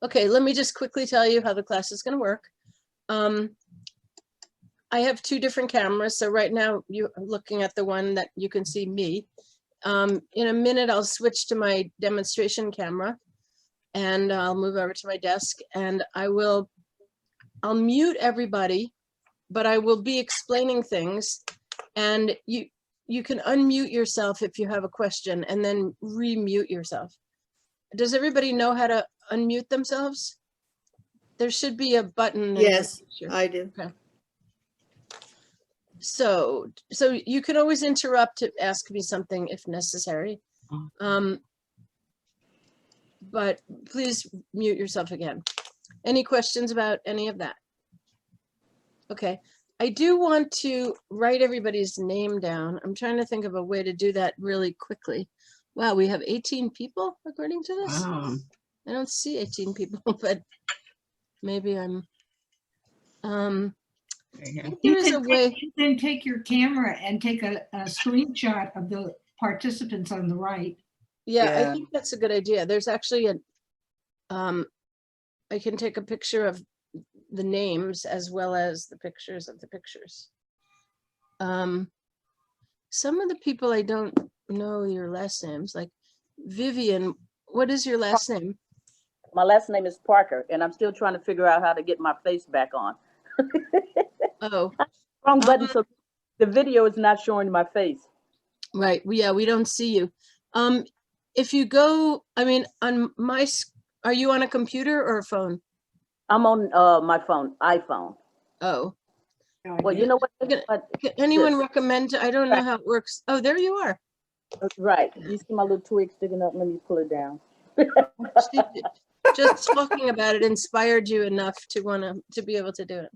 Okay, let me just quickly tell you how the class is going to work. I have two different cameras. So right now you're looking at the one that you can see me. In a minute, I'll switch to my demonstration camera and I'll move over to my desk and I'll mute everybody, but I will be explaining things, and you can unmute yourself if you have a question and then remute yourself. Does everybody know how to unmute themselves? There should be a button. Yes, I do. Okay. So you can always interrupt to ask me something if necessary. But please mute yourself again. Any questions about any of that? Okay, I do want to write everybody's name down. I'm trying to think of a way to do that really quickly. Wow, we have 18 people according to this. Wow. I don't see 18 people, but maybe I'm. There is a way. Then take your camera and take a screenshot of the participants on the right. Yeah, I think that's a good idea. There's actually a, I can take a picture of the names as well as the pictures of the pictures. Some of the people I don't know your last names, like Vivian. What is your last name? My last name is Parker, and I'm still trying to figure out how to get my face back on. Oh, Wrong button, so the video is not showing my face. right. Yeah, we don't see you. If you go, I mean, on my, are you on a computer or a phone? I'm on my phone, iPhone. Oh, Well, you know what? can anyone recommend? I don't know how it works. Oh, there you are. Right. You see my little twig sticking up? Let me pull it down. Just talking about it inspired you enough to be able to do it.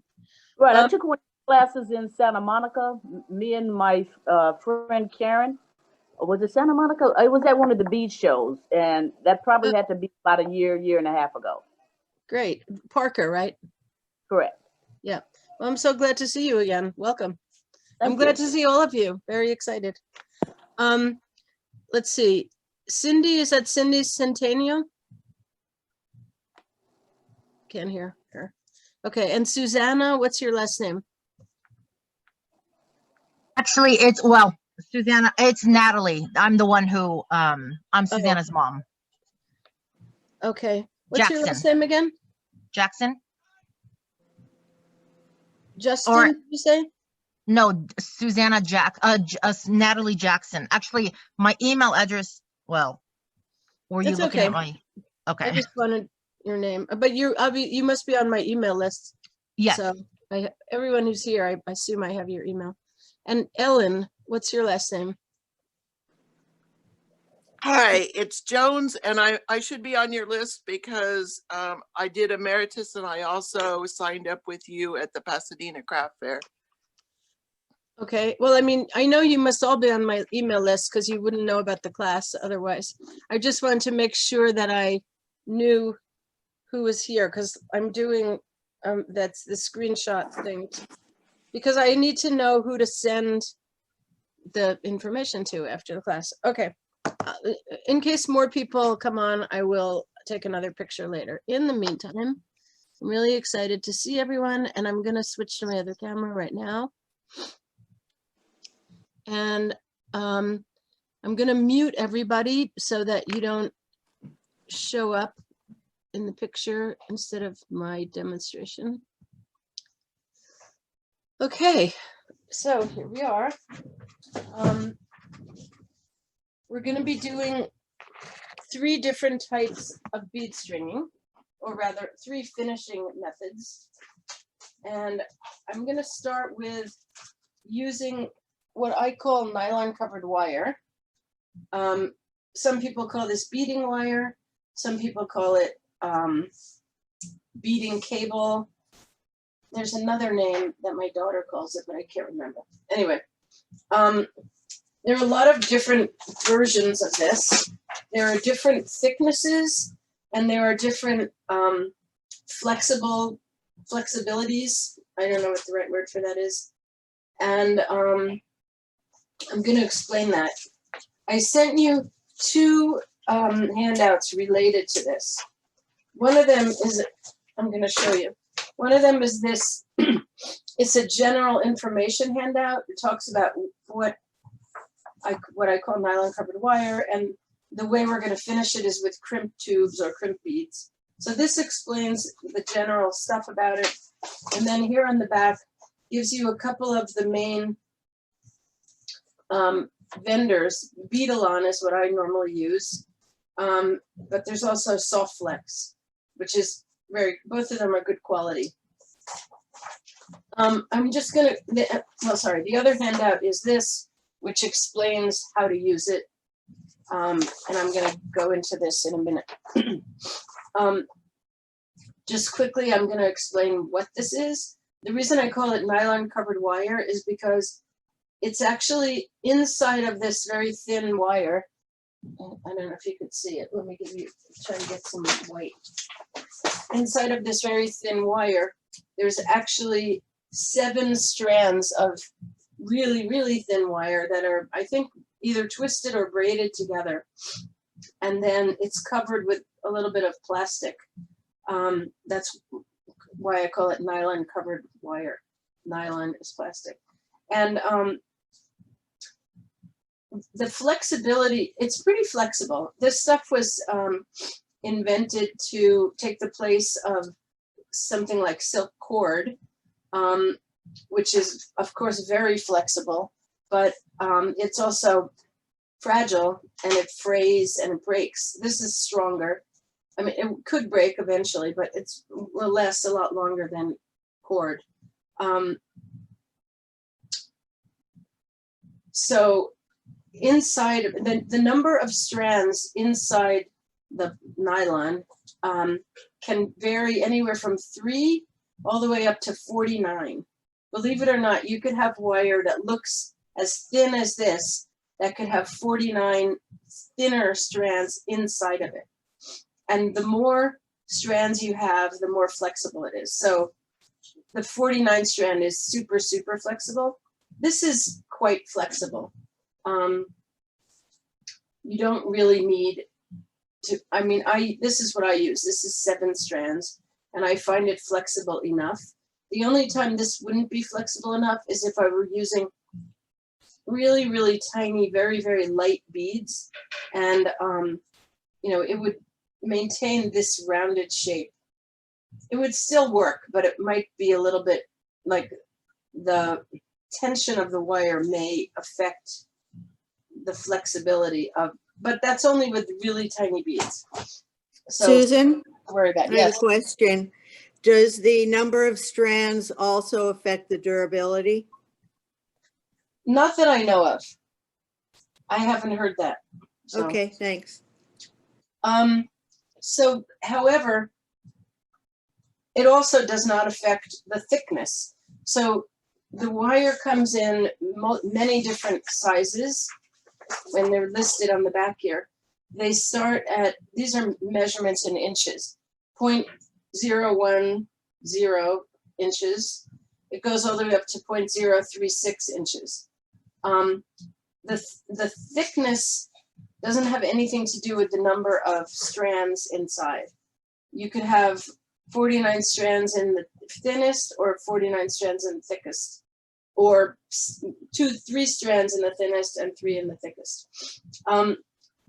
Right. I took one classes in Santa Monica. Me and my friend Karen. Was it Santa Monica? It was at one of the bead shows, and that probably had to be about a year and a half ago. Great. Parker, right? Correct. Yeah. Well, I'm so glad to see you again. Welcome. Thank I'm glad you. to see all of you. Very excited. Let's see. Cindy, is that Cindy Centennial? Can't hear her. Okay. And Susanna, what's your last name? Actually, it's, well, Susanna, it's Natalie. I'm the one who, I'm Susanna's mom. Okay. What's your last Jackson. name again? Jackson? Justin, Or- did you say? No, Susanna Natalie Jackson. Actually, my email address, well, were you That's looking okay. at my, okay. I just wanted your name, but you must be on my email list. Yes. So everyone who's here, I assume I have your email. And Ellen, what's your last name? Hi, it's Jones, and I should be on your list because I did emeritus and I also signed up with you at the Pasadena Craft Fair. Okay, well, I mean, I know you must all be on my email list because you wouldn't know about the class otherwise. I just wanted to make sure that I knew who was here because I'm doing that's the screenshot thing, because I need to know who to send the information to after the class. Okay, in case more people come on, I will take another picture later. In the meantime, I'm really excited to see everyone, and I'm gonna switch to my other camera right now. And I'm going to mute everybody so that you don't show up in the picture instead of my demonstration. Okay, so here we are. We're going to be doing 3 different types of bead stringing, or rather 3 finishing methods. And I'm going to start with using what I call nylon-covered wire. Some people call this beading wire. Some people call it beading cable. There's another name that my daughter calls it, but I can't remember. Anyway, there are a lot of different versions of this. There are different thicknesses, and there are different flexibilities. I don't know what the right word for that is. And I'm going to explain that. I sent you 2 handouts related to this. One of them is, I'm going to show you. One of them is this. It's a general information handout. It talks about what I call nylon-covered wire, and the way we're going to finish it is with crimp tubes or crimp beads. So this explains the general stuff about it. And then here on the back gives you a couple of the main vendors. Beadalon is what I normally use. But there's also Soft Flex, which is both of them are good quality. I'm just gonna, the other handout is this, which explains how to use it. And I'm gonna go into this in a minute. Just quickly, I'm gonna explain what this is. The reason I call it nylon covered wire is because it's actually inside of this very thin wire. I don't know if you could see it. Let me try to get some white. Inside of this very thin wire, there's actually 7 strands of really, really thin wire that are, I think, either twisted or braided together. And then it's covered with a little bit of plastic. That's why I call it nylon covered wire. Nylon is plastic. And the flexibility, it's pretty flexible. This stuff was invented to take the place of something like silk cord, which is, of course, very flexible, but it's also fragile, and it frays and it breaks. This is stronger. I mean, it could break eventually, but it will last a lot longer than cord. So inside, the number of strands inside the nylon can vary anywhere from 3 all the way up to 49. Believe it or not, you could have wire that looks as thin as this that could have 49 thinner strands inside of it. And the more strands you have, the more flexible it is. So the 49 strand is super, super flexible. This is quite flexible. You don't really need to, I mean, this is what I use. This is 7 strands, and I find it flexible enough. The only time this wouldn't be flexible enough is if I were using really, really tiny, very, very light beads. And, you know, it would maintain this rounded shape. It would still work, but it might be a little bit like the tension of the wire may affect the flexibility of, but that's only with really tiny beads. So Susan, don't worry about I have yes. a question. Does the number of strands also affect the durability? Not that I know of. I haven't heard that. So. Okay, thanks. So, however, it also does not affect the thickness. So the wire comes in many different sizes when they're listed on the back here. They start at, these are measurements in inches, 0.010 inches. It goes all the way up to 0.036 inches. The thickness doesn't have anything to do with the number of strands inside. You could have 49 strands in the thinnest or 49 strands in the thickest, or 3 strands in the thinnest and 3 in the thickest.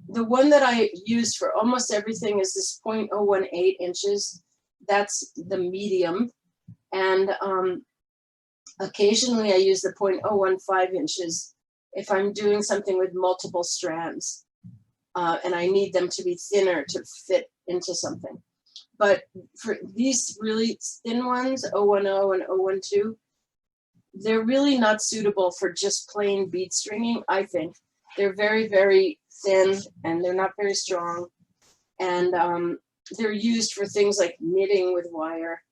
The one that I use for almost everything is this 0.018 inches. That's the medium. And occasionally I use the 0.015 inches if I'm doing something with multiple strands and I need them to be thinner to fit into something. But for these really thin ones, 010 and 012, they're really not suitable for just plain bead stringing, I think. They're very, very thin and they're not very strong. And they're used for things like knitting with wire.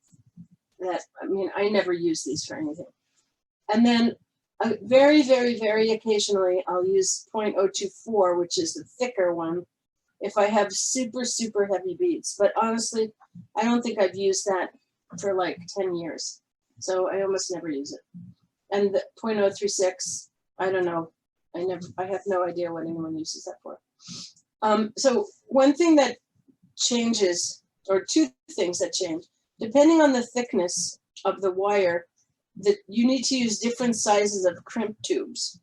That, I mean, I never use these for anything. And then very, very, very occasionally, I'll use 0.024, which is the thicker one, if I have super, super heavy beads. But honestly, I don't think I've used that for like 10 years. So I almost never use it. And the 0.036, I don't know. I have no idea what anyone uses that for. So one thing that changes or two things that change. Depending on the thickness of the wire, that you need to use different sizes of crimp tubes.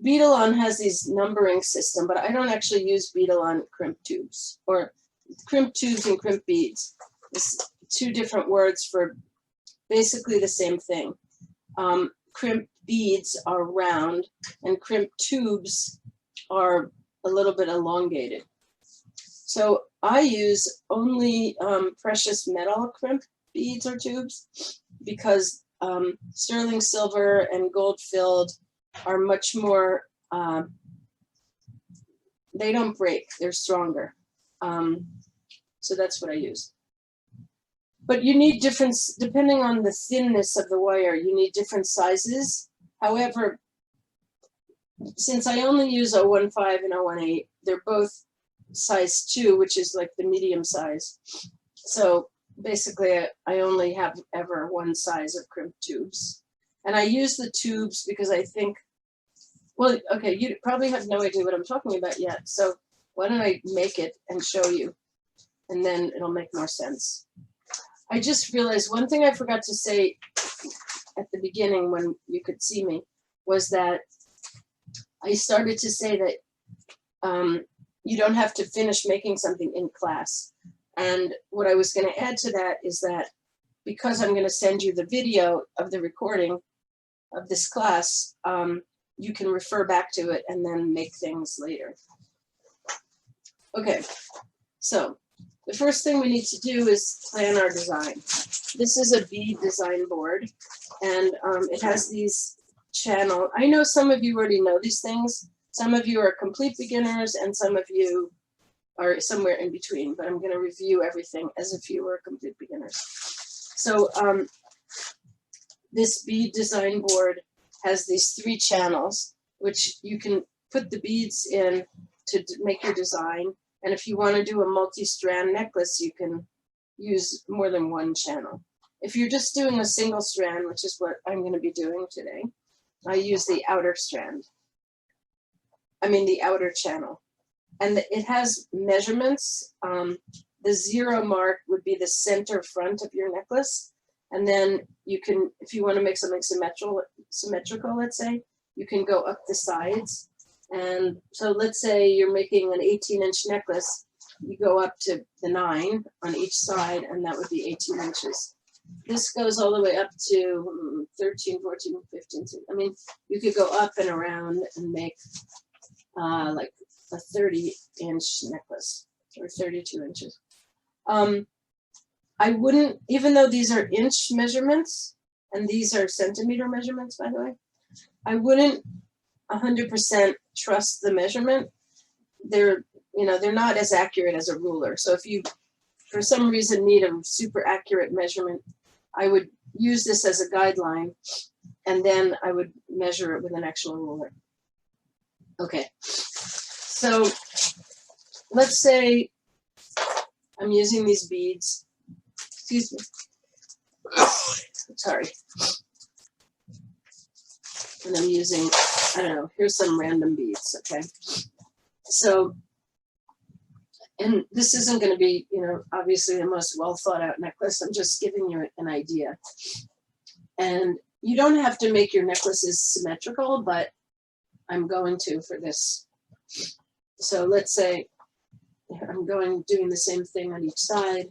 Beadalon has these numbering system, but I don't actually use Beadalon crimp tubes, or crimp tubes and crimp beads. It's two different words for basically the same thing. Crimp beads are round and crimp tubes are a little bit elongated. So I use only precious metal crimp beads or tubes because sterling silver and gold filled are much more, they don't break, they're stronger. So that's what I use. But you need different, depending on the thinness of the wire, you need different sizes. However, since I only use 015 and 018, they're both size 2, which is like the medium size. So basically I only have ever one size of crimp tubes. And I use the tubes because I think, well, okay, you probably have no idea what I'm talking about yet. So why don't I make it and show you, and then it'll make more sense. I just realized one thing I forgot to say at the beginning when you could see me was that I started to say that you don't have to finish making something in class. And what I was going to add to that is that because I'm going to send you the video of the recording of this class, you can refer back to it and then make things later. Okay, so the first thing we need to do is plan our design. This is a bead design board, and it has these channel. I know some of you already know these things. Some of you are complete beginners, and some of you are somewhere in between, but I'm going to review everything as if you were complete beginners. So this bead design board has these 3 channels, which you can put the beads in to make your design. And if you want to do a multi-strand necklace, you can use more than one channel. If you're just doing a single strand, which is what I'm going to be doing today, I use the outer strand. I mean the outer channel. And it has measurements. The 0 mark would be the center front of your necklace. And then you can, if you want to make something symmetrical, let's say, you can go up the sides. And so let's say you're making an 18-inch necklace, you go up to the 9 on each side, and that would be 18 inches. This goes all the way up to 13, 14, 15. I mean, you could go up and around and make like a 30-inch necklace or 32 inches. I wouldn't, even though these are inch measurements, and these are centimeter measurements, by the way, I wouldn't 100% trust the measurement. They're not as accurate as a ruler. So if you, for some reason, need a super accurate measurement, I would use this as a guideline, and then I would measure it with an actual ruler. Okay, so let's say I'm using these beads. Excuse me. Sorry. And I'm using, I don't know, here's some random beads, okay? So, and this isn't going to be, obviously the most well thought out necklace. I'm just giving you an idea. And you don't have to make your necklaces symmetrical, but I'm going to for this. So let's say I'm doing the same thing on each side.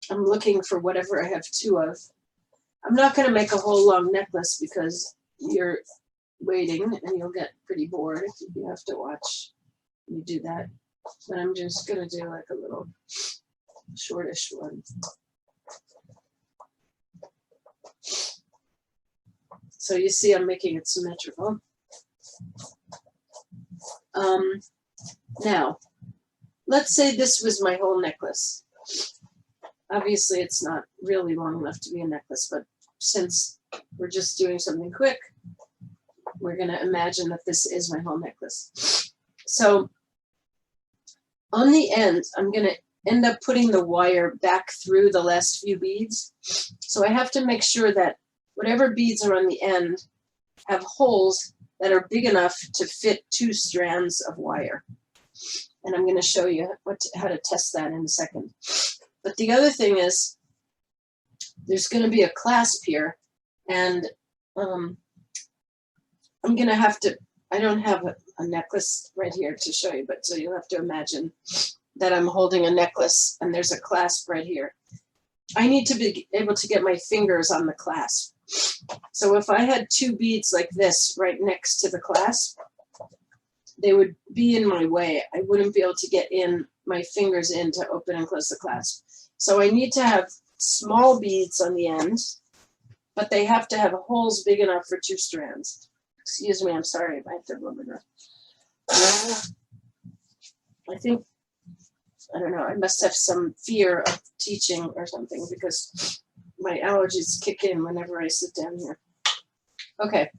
I'm looking for whatever I have 2 of. I'm not going to make a whole long necklace because you're waiting and you'll get pretty bored if you have to watch me do that. But I'm just going to do like a little shortish one. So you see I'm making it symmetrical. Now, let's say this was my whole necklace. Obviously, it's not really long enough to be a necklace, but since we're just doing something quick, we're going to imagine that this is my whole necklace. So on the end, I'm going to end up putting the wire back through the last few beads. So I have to make sure that whatever beads are on the end have holes that are big enough to fit 2 strands of wire. And I'm going to show you how to test that in a second. But the other thing is, there's going to be a clasp here, and I'm going to have to, I don't have a necklace right here to show you, but so you'll have to imagine that I'm holding a necklace and there's a clasp right here. I need to be able to get my fingers on the clasp. So if I had two beads like this right next to the clasp, they would be in my way. I wouldn't be able to get in my fingers in to open and close the clasp. So I need to have small beads on the end, but they have to have holes big enough for 2 strands. Excuse me, I'm sorry, I have to rub it around. I think, I don't know, I must have some fear of teaching or something because my allergies kick in whenever I sit down here. Okay.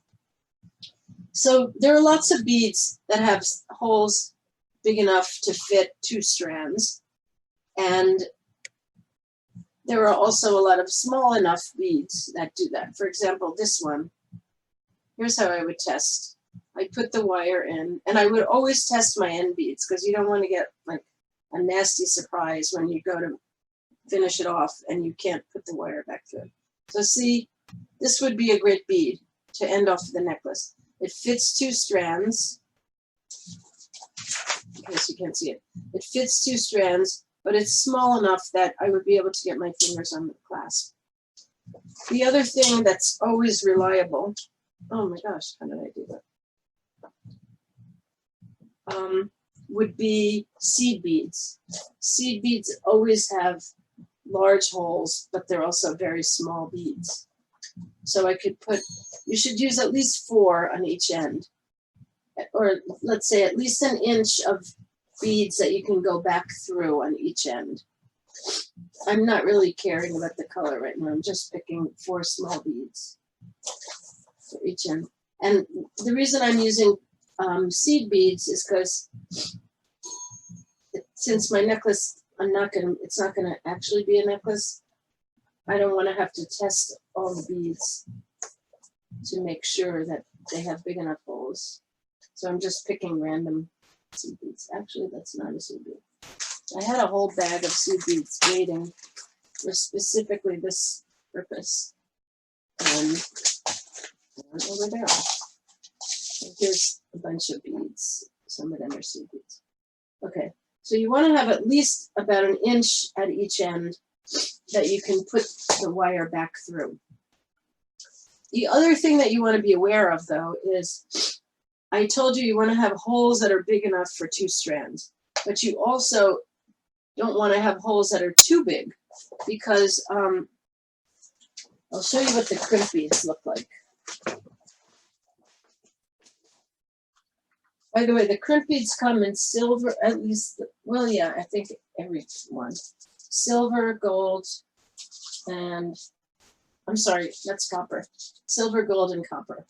So there are lots of beads that have holes big enough to fit 2 strands. And there are also a lot of small enough beads that do that. For example, this one, here's how I would test. I put the wire in, and I would always test my end beads because you don't want to get like a nasty surprise when you go to finish it off and you can't put the wire back through. So see, this would be a great bead to end off the necklace. It fits 2 strands. In case you can't see it. It fits 2 strands, but it's small enough that I would be able to get my fingers on the clasp. The other thing that's always reliable, oh my gosh, how did I do that? Would be seed beads. Seed beads always have large holes, but they're also very small beads. So I could put, you should use at least 4 on each end, or let's say at least 1 inch of beads that you can go back through on each end. I'm not really caring about the color right now. I'm just picking 4 small beads for each end. And the reason I'm using seed beads is because since my necklace, it's not gonna actually be a necklace. I don't want to have to test all the beads to make sure that they have big enough holes. So I'm just picking random seed beads. Actually, that's not a seed bead. I had a whole bag of seed beads waiting for specifically this purpose. And I don't know where they are. And here's a bunch of beads. Some of them are seed beads. Okay, so you want to have at least about 1 inch at each end that you can put the wire back through. The other thing that you want to be aware of, though, is I told you want to have holes that are big enough for 2 strands, but you also don't want to have holes that are too big because I'll show you what the crimp beads look like. By the way, the crimp beads come in silver, at least, well, yeah, I think every one. Silver, gold, and I'm sorry, that's copper. Silver, gold, and copper.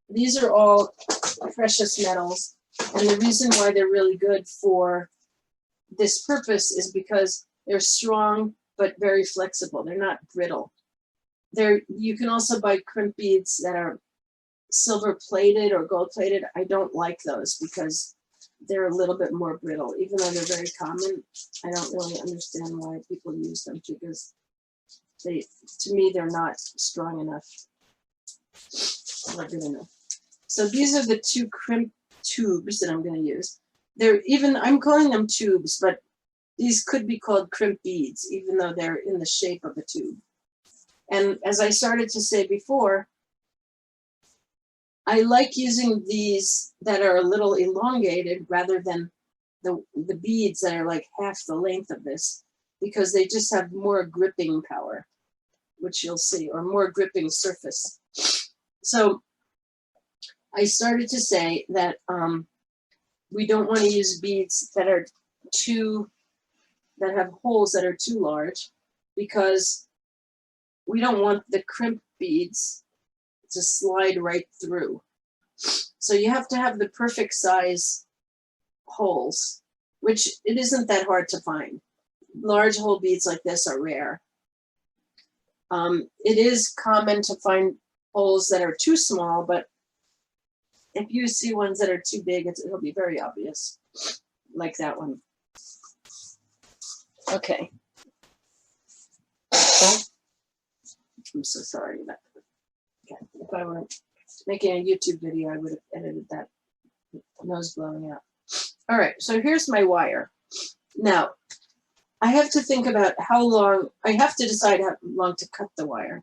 These are all precious metals. And the reason why they're really good for this purpose is because they're strong, but very flexible. They're not brittle. You can also buy crimp beads that are silver plated or gold plated. I don't like those because they're a little bit more brittle. Even though they're very common, I don't really understand why people use them because to me, they're not strong enough. Not good enough. So these are the 2 crimp tubes that I'm going to use. I'm calling them tubes, but these could be called crimp beads, even though they're in the shape of a tube. And as I started to say before, I like using these that are a little elongated rather than the beads that are like half the length of this, because they just have more gripping power, which you'll see, or more gripping surface. So I started to say that we don't want to use beads that have holes that are too large, because we don't want the crimp beads to slide right through. So you have to have the perfect size holes, which it isn't that hard to find. Large hole beads like this are rare. It is common to find holes that are too small, but if you see ones that are too big, it'll be very obvious. like that one. Okay. I'm so sorry about that. Okay. If I were making a YouTube video, I would have edited that nose blowing out. All right, so here's my wire. Now, I have to think about how long, I have to decide how long to cut the wire.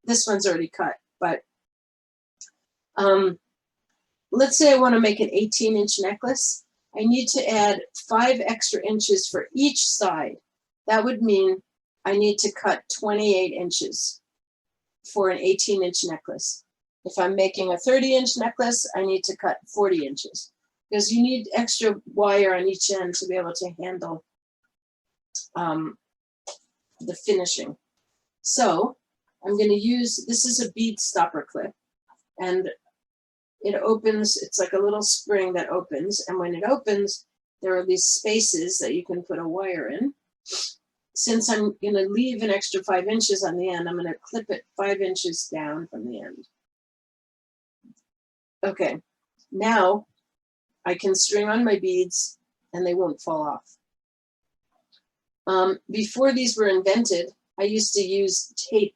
This one's already cut, but let's say I want to make an 18-inch necklace. I need to add 5 extra inches for each side. That would mean I need to cut 28 inches for an 18-inch necklace. If I'm making a 30-inch necklace, I need to cut 40 inches because you need extra wire on each end to be able to handle the finishing. So I'm going to use, this is a bead stopper clip, and it opens, it's like a little spring that opens, and when it opens, there are these spaces that you can put a wire in. Since I'm going to leave an extra 5 inches on the end, I'm going to clip it 5 inches down from the end. Okay, now I can string on my beads and they won't fall off. Before these were invented, I used to use tape,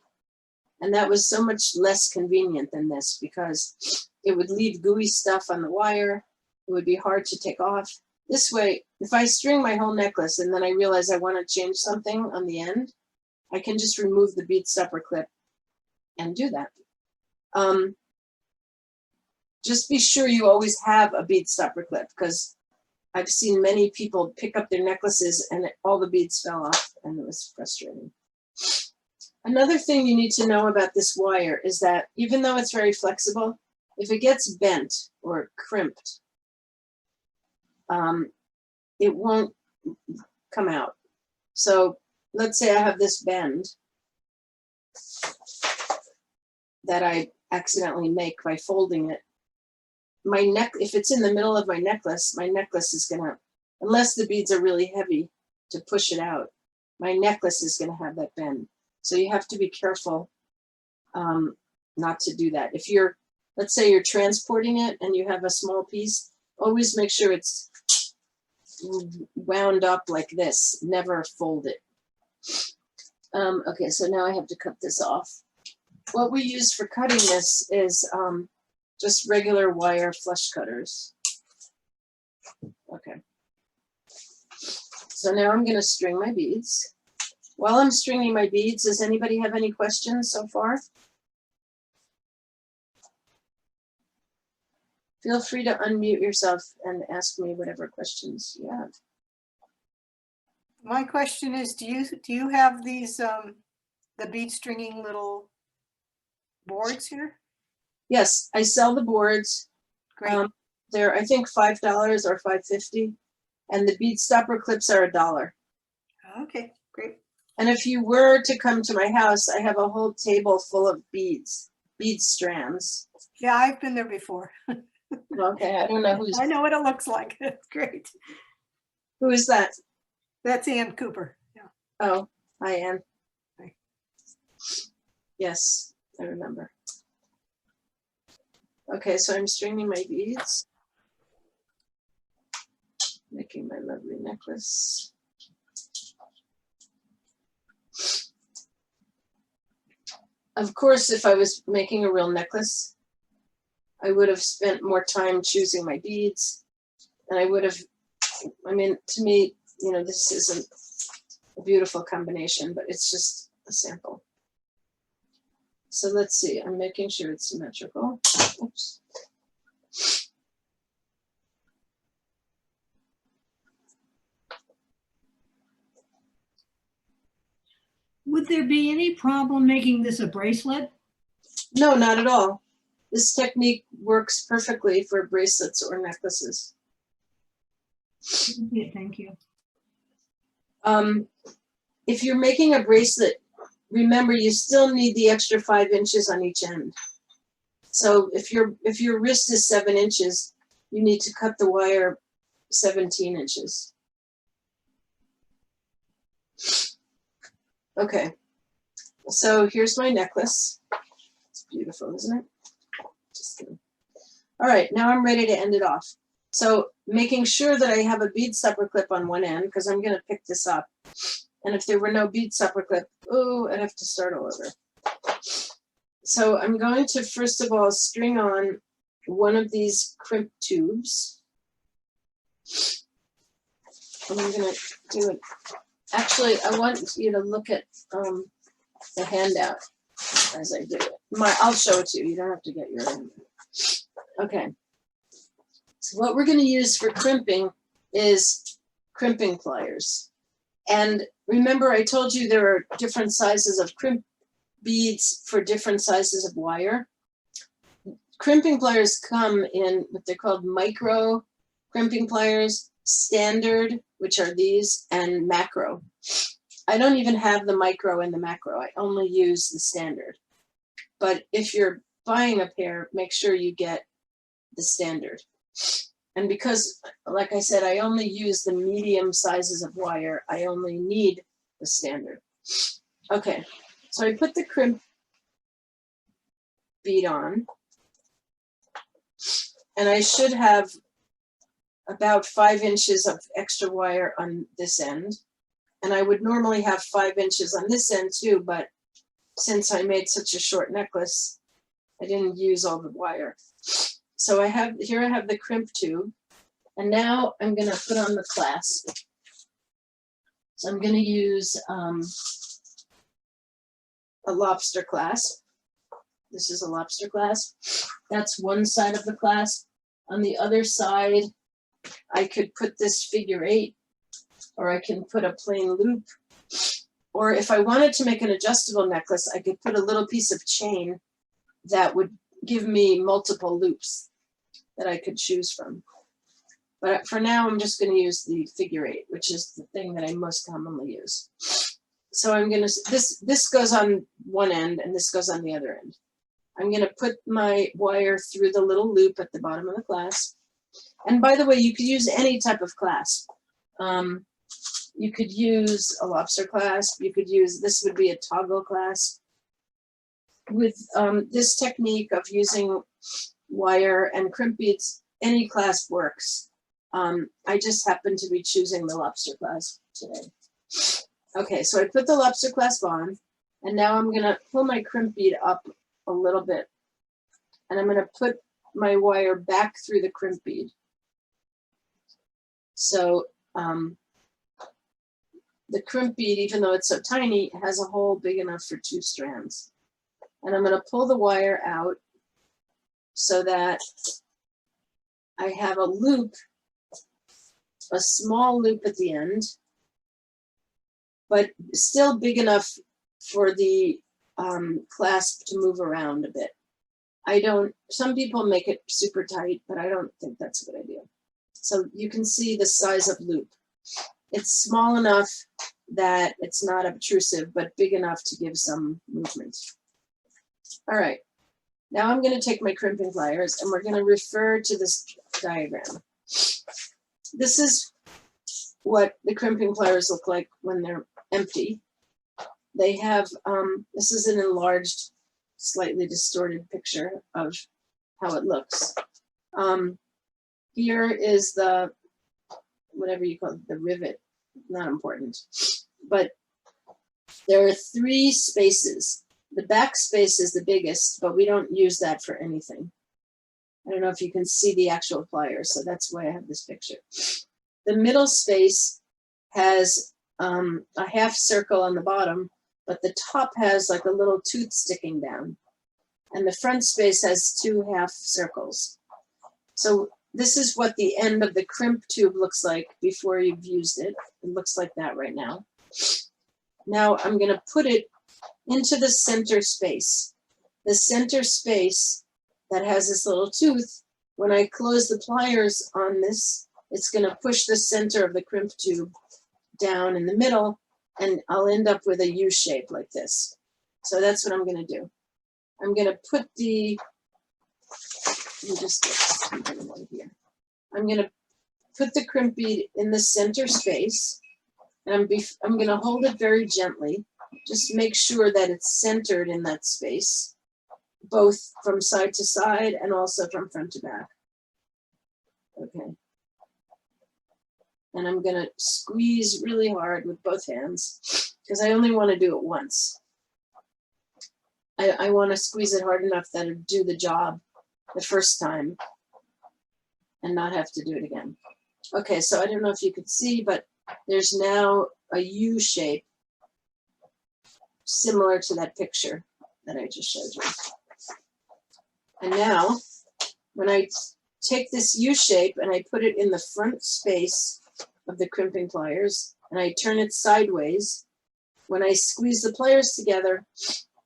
and that was so much less convenient than this because it would leave gooey stuff on the wire. It would be hard to take off. This way, if I string my whole necklace and then I realize I want to change something on the end, I can just remove the bead stopper clip and do that. Just be sure you always have a bead stopper clip because I've seen many people pick up their necklaces and all the beads fell off, and it was frustrating. Another thing you need to know about this wire is that even though it's very flexible, if it gets bent or crimped, it won't come out. So let's say I have this bend that I accidentally make by folding it. My neck, if it's in the middle of my necklace is gonna, unless the beads are really heavy to push it out, my necklace is gonna have that bend. So you have to be careful not to do that. If you're, let's say you're transporting it and you have a small piece, always make sure it's wound up like this, never fold it. Okay, so now I have to cut this off. What we use for cutting this is just regular wire flush cutters. Okay. So now I'm going to string my beads. While I'm stringing my beads, does anybody have any questions so far? Feel free to unmute yourself and ask me whatever questions you have. My question is, do you have these the bead stringing little boards here? Yes, I sell the boards. Great. They're, I think, $5 or $5.50, and the bead stopper clips are $1. Okay, great. And if you were to come to my house, I have a whole table full of beads, bead strands. Yeah, I've been there before. Okay, I don't know who's, I know what it looks like. Great. who is that? That's Ann Cooper. Yeah. Oh, hi, Ann. Hi. Yes, I remember. Okay, so I'm stringing my beads, making my lovely necklace. Of course, if I was making a real necklace, I would have spent more time choosing my beads, and I would have, I mean, to me, you know, this isn't a beautiful combination, but it's just a sample. So let's see, I'm making sure it's symmetrical. Oops. Would there be any problem making this a bracelet? No, not at all. This technique works perfectly for bracelets or necklaces. Yeah, thank you. If you're making a bracelet, remember you still need the extra 5 inches on each end. So if your wrist is 7 inches, you need to cut the wire 17 inches. Okay, so here's my necklace. It's beautiful, isn't it? Just kidding. All right, now I'm ready to end it off. So making sure that I have a bead supper clip on one end, because I'm going to pick this up. And if there were no bead supper clip, oh, I'd have to start all over. So I'm going to, first of all, string on one of these crimp tubes. And I'm going to do it. Actually, I want you to look at the handout as I do it. I'll show it to you. You don't have to get your own. Okay. So what we're going to use for crimping is crimping pliers. And remember, I told you there are different sizes of crimp beads for different sizes of wire. Crimping pliers come in what they're called micro crimping pliers, standard, which are these, and macro. I don't even have the micro and the macro. I only use the standard. But if you're buying a pair, make sure you get the standard. And because, like I said, I only use the medium sizes of wire, I only need the standard. Okay, so I put the crimp bead on, and I should have about 5 inches of extra wire on this end. And I would normally have 5 inches on this end too, but since I made such a short necklace, I didn't use all the wire. So I have the crimp tube, and now I'm going to put on the clasp. So I'm going to use a lobster clasp. This is a lobster clasp. That's one side of the clasp. On the other side, I could put this figure 8, or I can put a plain loop. Or if I wanted to make an adjustable necklace, I could put a little piece of chain that would give me multiple loops that I could choose from. But for now, I'm just going to use the figure 8, which is the thing that I most commonly use. So I'm going to, this goes on one end and this goes on the other end. I'm going to put my wire through the little loop at the bottom of the clasp. And by the way, you could use any type of clasp. You could use a lobster clasp. You could use, this would be a toggle clasp. With this technique of using wire and crimp beads, any clasp works. I just happen to be choosing the lobster clasp today. Okay, so I put the lobster clasp on, and now I'm gonna pull my crimp bead up a little bit, and I'm gonna put my wire back through the crimp bead. So the crimp bead, even though it's so tiny, has a hole big enough for 2 strands. And I'm going to pull the wire out so that I have a loop, a small loop at the end, but still big enough for the clasp to move around a bit. Some people make it super tight, but I don't think that's a good idea. So you can see the size of loop. It's small enough that it's not obtrusive, but big enough to give some movement. All right, now I'm going to take my crimping pliers and we're going to refer to this diagram. This is what the crimping pliers look like when they're empty. They have, this is an enlarged, slightly distorted picture of how it looks. Here is the, whatever you call it, the rivet, not important. But there are 3 spaces. The back space is the biggest, but we don't use that for anything. I don't know if you can see the actual pliers, so that's why I have this picture. The middle space has a half circle on the bottom, but the top has like a little tooth sticking down. And the front space has 2 half circles. So this is what the end of the crimp tube looks like before you've used it. It looks like that right now. Now I'm going to put it into the center space. The center space that has this little tooth, when I close the pliers on this, it's going to push the center of the crimp tube down in the middle, and I'll end up with a U shape like this. So that's what I'm going to do. I'm going to put the, let me just get something right here. I'm going to put the crimp bead in the center space, and I'm going to hold it very gently. Just make sure that it's centered in that space, both from side to side and also from front to back. Okay, And I'm gonna squeeze really hard with both hands because I only want to do it once. I want to squeeze it hard enough that it'll do the job the first time and not have to do it again. Okay, so I don't know if you could see, but there's now a U shape similar to that picture that I just showed you. And now, when I take this U shape and I put it in the front space of the crimping pliers and I turn it sideways, when I squeeze the pliers together,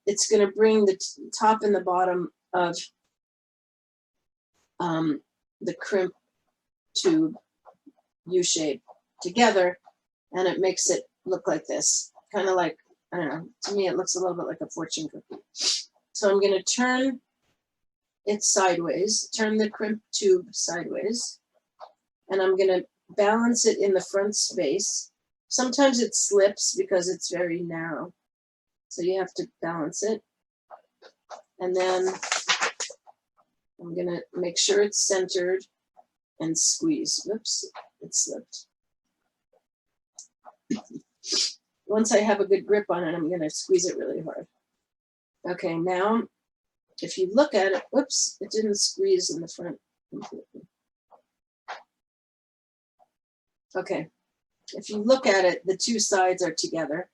it's going to bring the top and the bottom of the crimp tube U shape together, and it makes it look like this, kind of like, I don't know, to me it looks a little bit like a fortune cookie. So I'm going to turn it sideways, turn the crimp tube sideways, and I'm going to balance it in the front space. Sometimes it slips because it's very narrow, so you have to balance it. And then I'm going to make sure it's centered and squeeze. Whoops, it slipped. Once I have a good grip on it, I'm going to squeeze it really hard. Okay, now if you look at it, whoops, it didn't squeeze in the front completely. Okay, if you look at it, the two sides are together.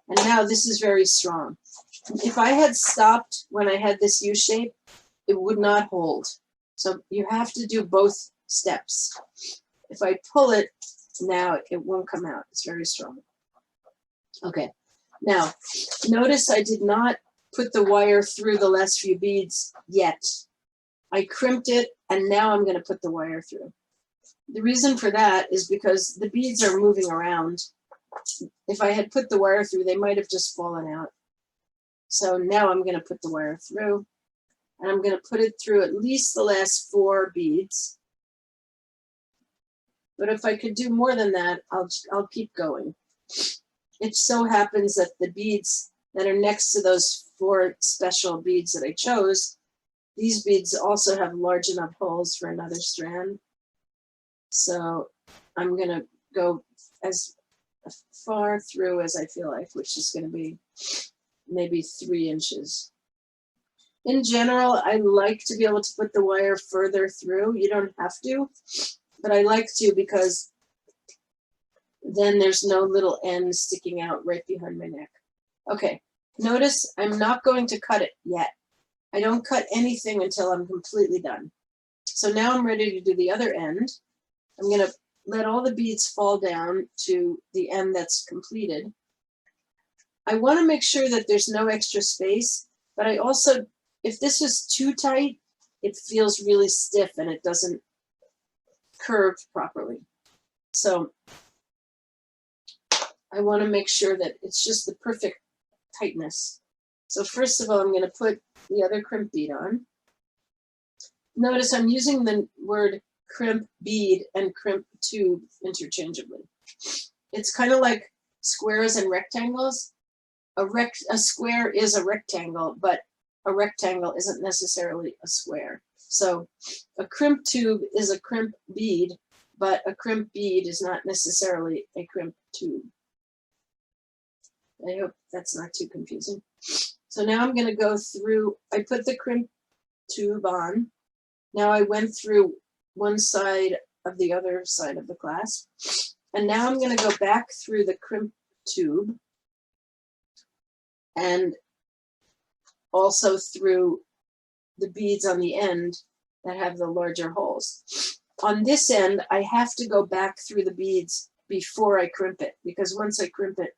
And now this is very strong. If I had stopped when I had this U shape, it would not hold. So you have to do both steps. If I pull it now, it won't come out. It's very strong. Okay, now notice I did not put the wire through the last few beads yet. I crimped it and now I'm going to put the wire through. The reason for that is because the beads are moving around. If I had put the wire through, they might have just fallen out. So now I'm going to put the wire through, and I'm going to put it through at least the last 4 beads. But if I could do more than that, I'll keep going. It so happens that the beads that are next to those 4 special beads that I chose, these beads also have large enough holes for another strand. So I'm going to go as far through as I feel like, which is going to be maybe 3 inches. In general, I like to be able to put the wire further through. You don't have to, but I like to because then there's no little end sticking out right behind my neck. Okay, notice I'm not going to cut it yet. I don't cut anything until I'm completely done. So now I'm ready to do the other end. I'm going to let all the beads fall down to the end that's completed. I want to make sure that there's no extra space, but I also, if this is too tight, it feels really stiff and it doesn't curve properly. So I want to make sure that it's just the perfect tightness. So first of all, I'm going to put the other crimp bead on. Notice I'm using the word crimp bead and crimp tube interchangeably. It's kind of like squares and rectangles. A square is a rectangle, but a rectangle isn't necessarily a square. So a crimp tube is a crimp bead, but a crimp bead is not necessarily a crimp tube. I hope that's not too confusing. So now I'm going to go through, I put the crimp tube on. Now I went through one side of the other side of the clasp. And now I'm going to go back through the crimp tube and also through the beads on the end that have the larger holes. On this end, I have to go back through the beads before I crimp it, because once I crimp it,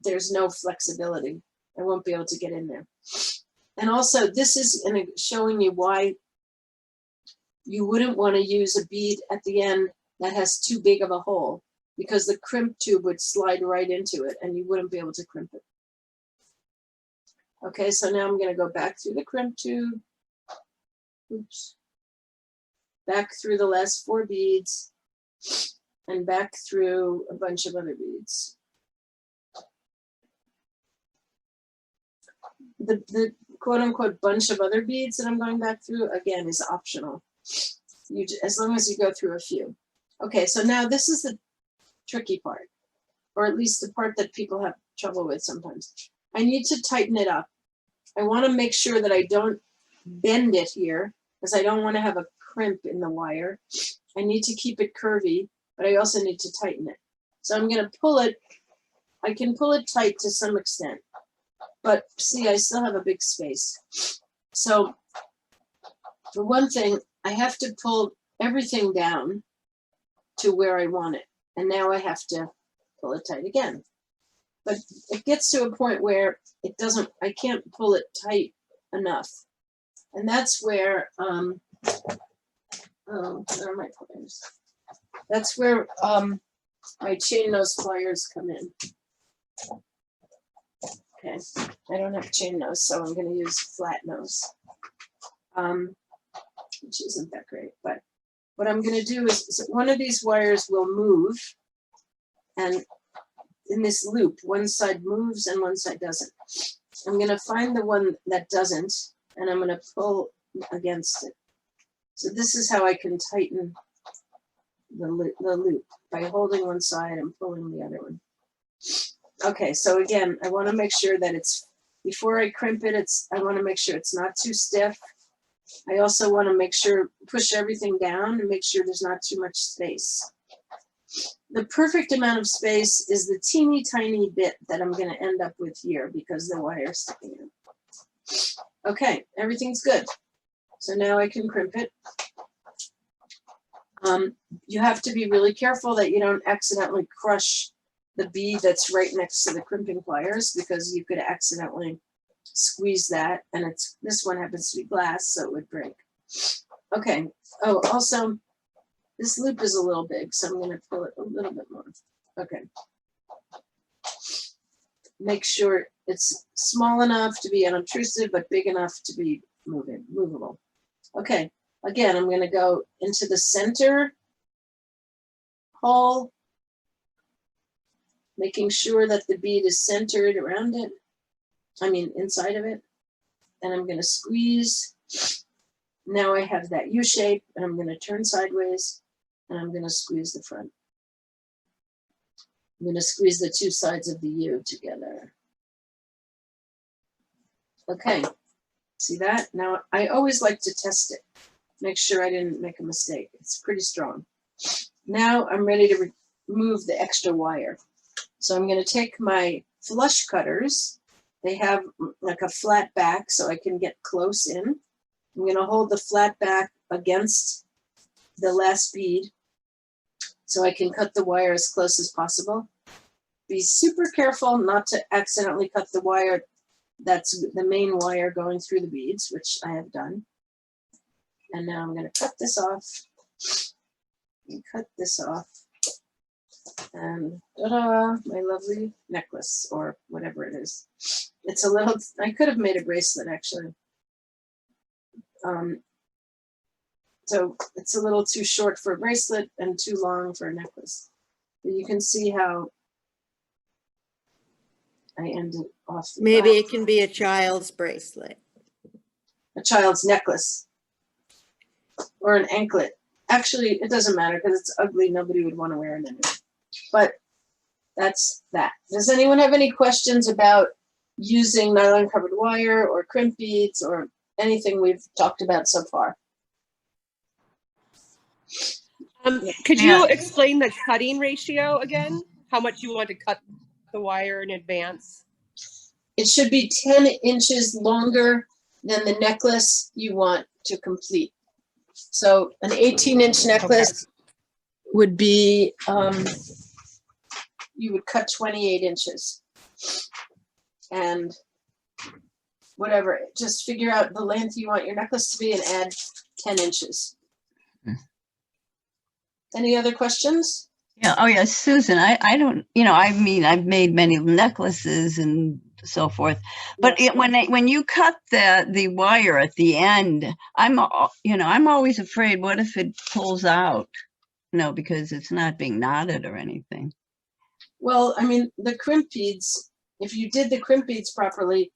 there's no flexibility. I won't be able to get in there. And also, this is showing you why you wouldn't want to use a bead at the end that has too big of a hole, because the crimp tube would slide right into it and you wouldn't be able to crimp it. Okay, so now I'm going to go back through the crimp tube. Oops. Back through the last 4 beads and back through a bunch of other beads. The quote unquote bunch of other beads that I'm going back through, again, is optional. As long as you go through a few. Okay, so now this is the tricky part, or at least the part that people have trouble with sometimes. I need to tighten it up. I want to make sure that I don't bend it here because I don't want to have a crimp in the wire. I need to keep it curvy, but I also need to tighten it. So I'm going to pull it. I can pull it tight to some extent, but see, I still have a big space. So for one thing, I have to pull everything down to where I want it. And now I have to pull it tight again. But it gets to a point where it doesn't, I can't pull it tight enough. And that's where, oh, where are my pliers? That's where my chain nose pliers come in. Okay, I don't have chain nose, so I'm going to use flat nose, which isn't that great. But what I'm going to do is one of these wires will move, and in this loop, one side moves and one side doesn't. I'm going to find the one that doesn't, and I'm going to pull against it. So this is how I can tighten the loop, by holding one side and pulling the other one. Okay, so again, I want to make sure that it's, before I crimp it, I want to make sure it's not too stiff. I also want to make sure, push everything down and make sure there's not too much space. The perfect amount of space is the teeny tiny bit that I'm going to end up with here because the wire is sticking in. Okay, everything's good. So now I can crimp it. You have to be really careful that you don't accidentally crush the bead that's right next to the crimping pliers, because you could accidentally squeeze that, and this one happens to be glass, so it would break. Okay. Oh, also, this loop is a little big, so I'm going to pull it a little bit more. Okay. Make sure it's small enough to be unobtrusive, but big enough to be movable. Okay. Again, I'm going to go into the center hole, making sure that the bead is centered around it. I mean, inside of it. And I'm going to squeeze. Now I have that U shape, and I'm going to turn sideways, and I'm going to squeeze the front. I'm going to squeeze the two sides of the U together. Okay, see that? Now I always like to test it. Make sure I didn't make a mistake. It's pretty strong. Now I'm ready to remove the extra wire. So I'm going to take my flush cutters. They have like a flat back, so I can get close in. I'm going to hold the flat back against the last bead so I can cut the wire as close as possible. Be super careful not to accidentally cut the wire that's the main wire going through the beads, which I have done. And now I'm going to cut this off and cut this off. And ta-da, my lovely necklace, or whatever it is. It's a little, I could have made a bracelet actually. So it's a little too short for a bracelet and too long for a necklace. But you can see how I ended off. Maybe it can be a child's bracelet. A child's necklace or an anklet. Actually, it doesn't matter because it's ugly. Nobody would want to wear it anyway. But that's that. Does anyone have any questions about using nylon covered wire or crimp beads or anything we've talked about so far? Could you explain the cutting ratio again? How much you want to cut the wire in advance? It should be 10 inches longer than the necklace you want to complete. So an 18-inch necklace would be, you would cut 28 inches. And whatever, just figure out the length you want your necklace to be and add 10 inches. Any other questions? Yeah. Oh, yeah. Susan, I don't, I mean, I've made many necklaces and so forth, but when you cut the wire at the end, I'm always afraid, what if it pulls out? Because it's not being knotted or anything. Well, I mean, the crimp beads, if you did the crimp beads properly,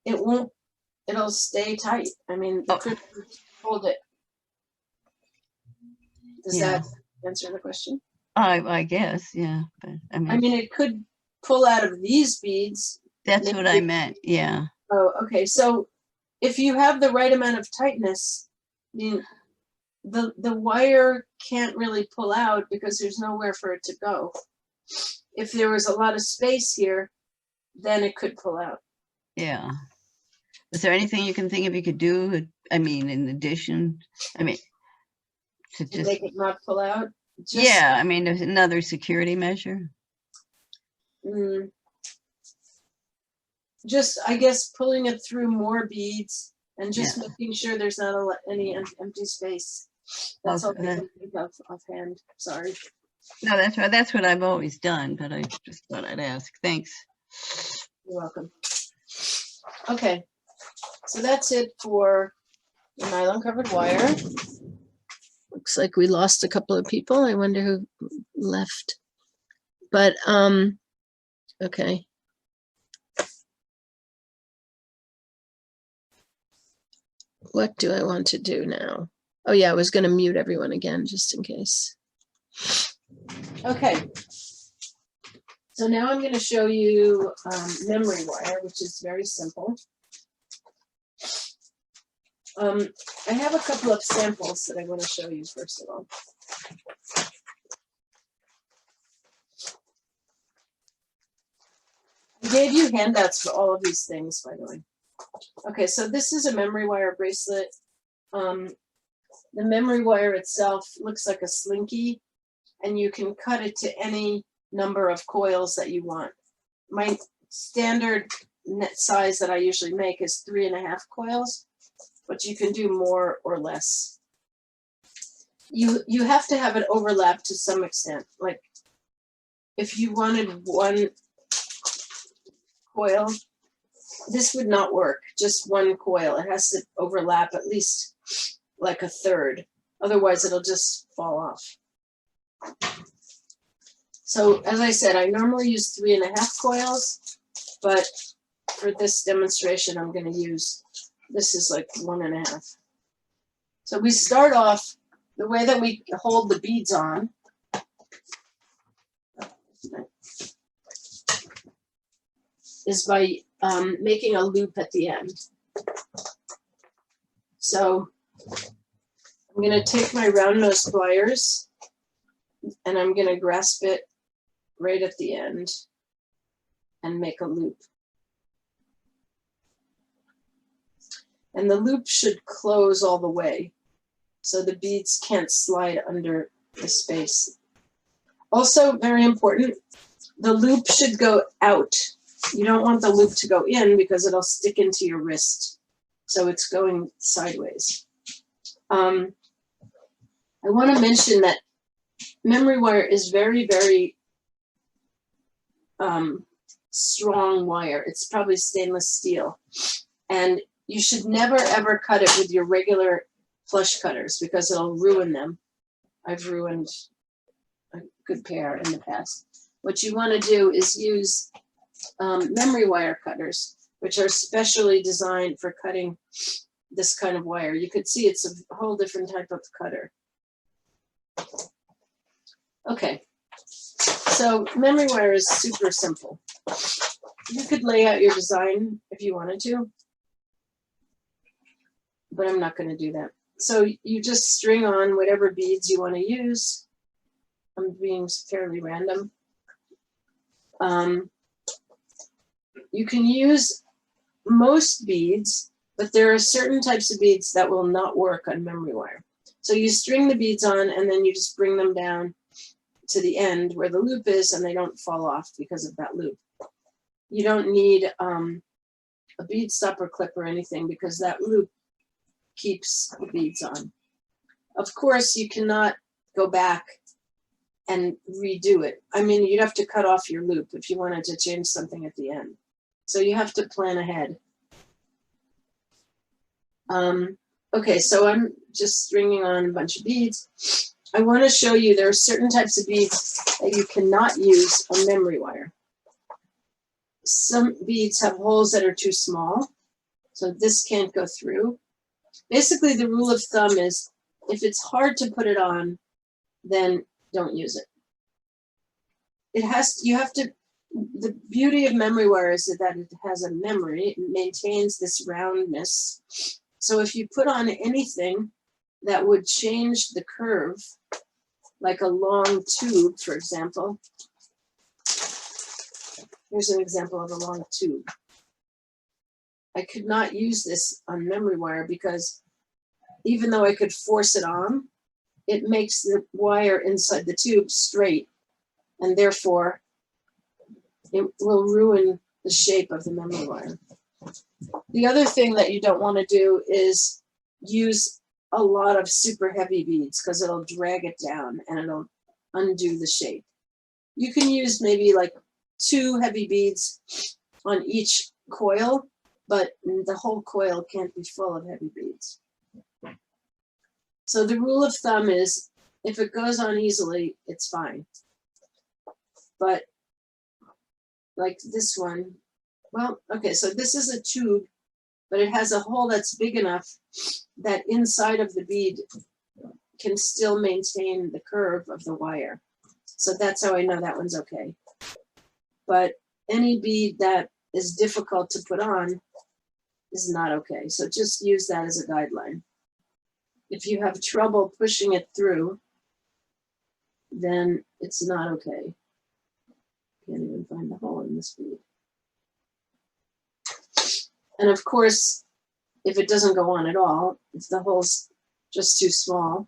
it'll stay tight. I mean, the crimp beads hold it. Does that answer the question? I guess, yeah, but I I mean, mean, it could pull out of these beads. that's what I meant, yeah. Oh, okay. So if you have the right amount of tightness, I mean, the wire can't really pull out because there's nowhere for it to go. If there was a lot of space here, then it could pull out. Yeah. Is there anything you can think of you could do? I mean, in addition, I mean, to To just, make it not pull out. Just, yeah, I mean, there's another security measure. Just, I guess, pulling it through more beads and just Yeah. making sure there's not any empty space. That's all I Okay. can think of offhand. Sorry. No, that's what I've always done, but I just thought I'd ask. Thanks. You're welcome. Okay, so that's it for the nylon covered wire. Looks like we lost a couple of people. I wonder who left. But okay. What do I want to do now? Oh yeah, I was going to mute everyone again just in case. Okay. So now I'm going to show you memory wire, which is very simple. I have a couple of samples that I want to show you first of all. I gave you handouts for all of these things, by the way. Okay, so this is a memory wire bracelet. The memory wire itself looks like a slinky, and you can cut it to any number of coils that you want. My standard net size that I usually make is 3.5 coils, but you can do more or less. You have to have it overlap to some extent. Like if you wanted one coil, this would not work, just one coil. It has to overlap at least like a third. Otherwise it'll just fall off. So as I said, I normally use 3.5 coils, but for this demonstration, I'm going to use, this is like 1.5. So we start off, the way that we hold the beads on is by making a loop at the end. So I'm going to take my round nose pliers and I'm going to grasp it right at the end and make a loop. And the loop should close all the way so the beads can't slide under the space. Also, very important, the loop should go out. You don't want the loop to go in because it'll stick into your wrist. So it's going sideways. I want to mention that memory wire is very, very strong wire. It's probably stainless steel. And you should never, ever cut it with your regular flush cutters because it'll ruin them. I've ruined a good pair in the past. What you want to do is use memory wire cutters, which are specially designed for cutting this kind of wire. You could see it's a whole different type of cutter. Okay, so memory wire is super simple. You could lay out your design if you wanted to, but I'm not going to do that. So you just string on whatever beads you want to use. I'm being fairly random. You can use most beads, but there are certain types of beads that will not work on memory wire. So you string the beads on and then you just bring them down to the end where the loop is and they don't fall off because of that loop. You don't need a bead stopper clip or anything because that loop keeps the beads on. Of course, you cannot go back and redo it. I mean, you'd have to cut off your loop if you wanted to change something at the end. So you have to plan ahead. Okay, so I'm just stringing on a bunch of beads. I want to show you there are certain types of beads that you cannot use on memory wire. Some beads have holes that are too small, so this can't go through. Basically, the rule of thumb is if it's hard to put it on, then don't use it. it has, you have to, the beauty of memory wire is that it has a memory, it maintains this roundness. So if you put on anything that would change the curve, like a long tube, for example. Here's an example of a long tube. I could not use this on memory wire because even though I could force it on, it makes the wire inside the tube straight, and therefore it will ruin the shape of the memory wire. The other thing that you don't want to do is use a lot of super heavy beads because it'll drag it down and it'll undo the shape. You can use maybe like 2 heavy beads on each coil, but the whole coil can't be full of heavy beads. So the rule of thumb is if it goes on easily, it's fine. But like this one, well, okay, so this is a tube, but it has a hole that's big enough that inside of the bead can still maintain the curve of the wire. So that's how I know that one's okay. But any bead that is difficult to put on is not okay. So just use that as a guideline. If you have trouble pushing it through, then it's not okay. Can't even find the hole in this bead. And of course, if it doesn't go on at all, if the hole's just too small,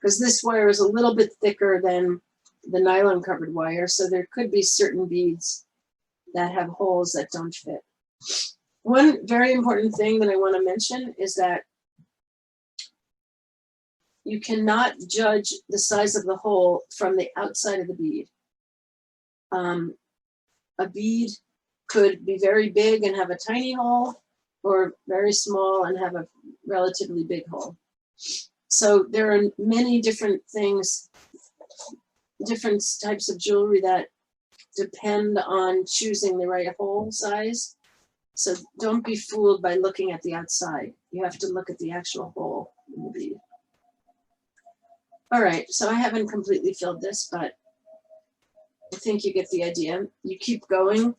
because this wire is a little bit thicker than the nylon covered wire, so there could be certain beads that have holes that don't fit. One very important thing that I want to mention is that you cannot judge the size of the hole from the outside of the bead. A bead could be very big and have a tiny hole, or very small and have a relatively big hole. So there are many different things, different types of jewelry that depend on choosing the right hole size. So don't be fooled by looking at the outside. You have to look at the actual hole in the bead. All right, so I haven't completely filled this, but I think you get the idea. You keep going.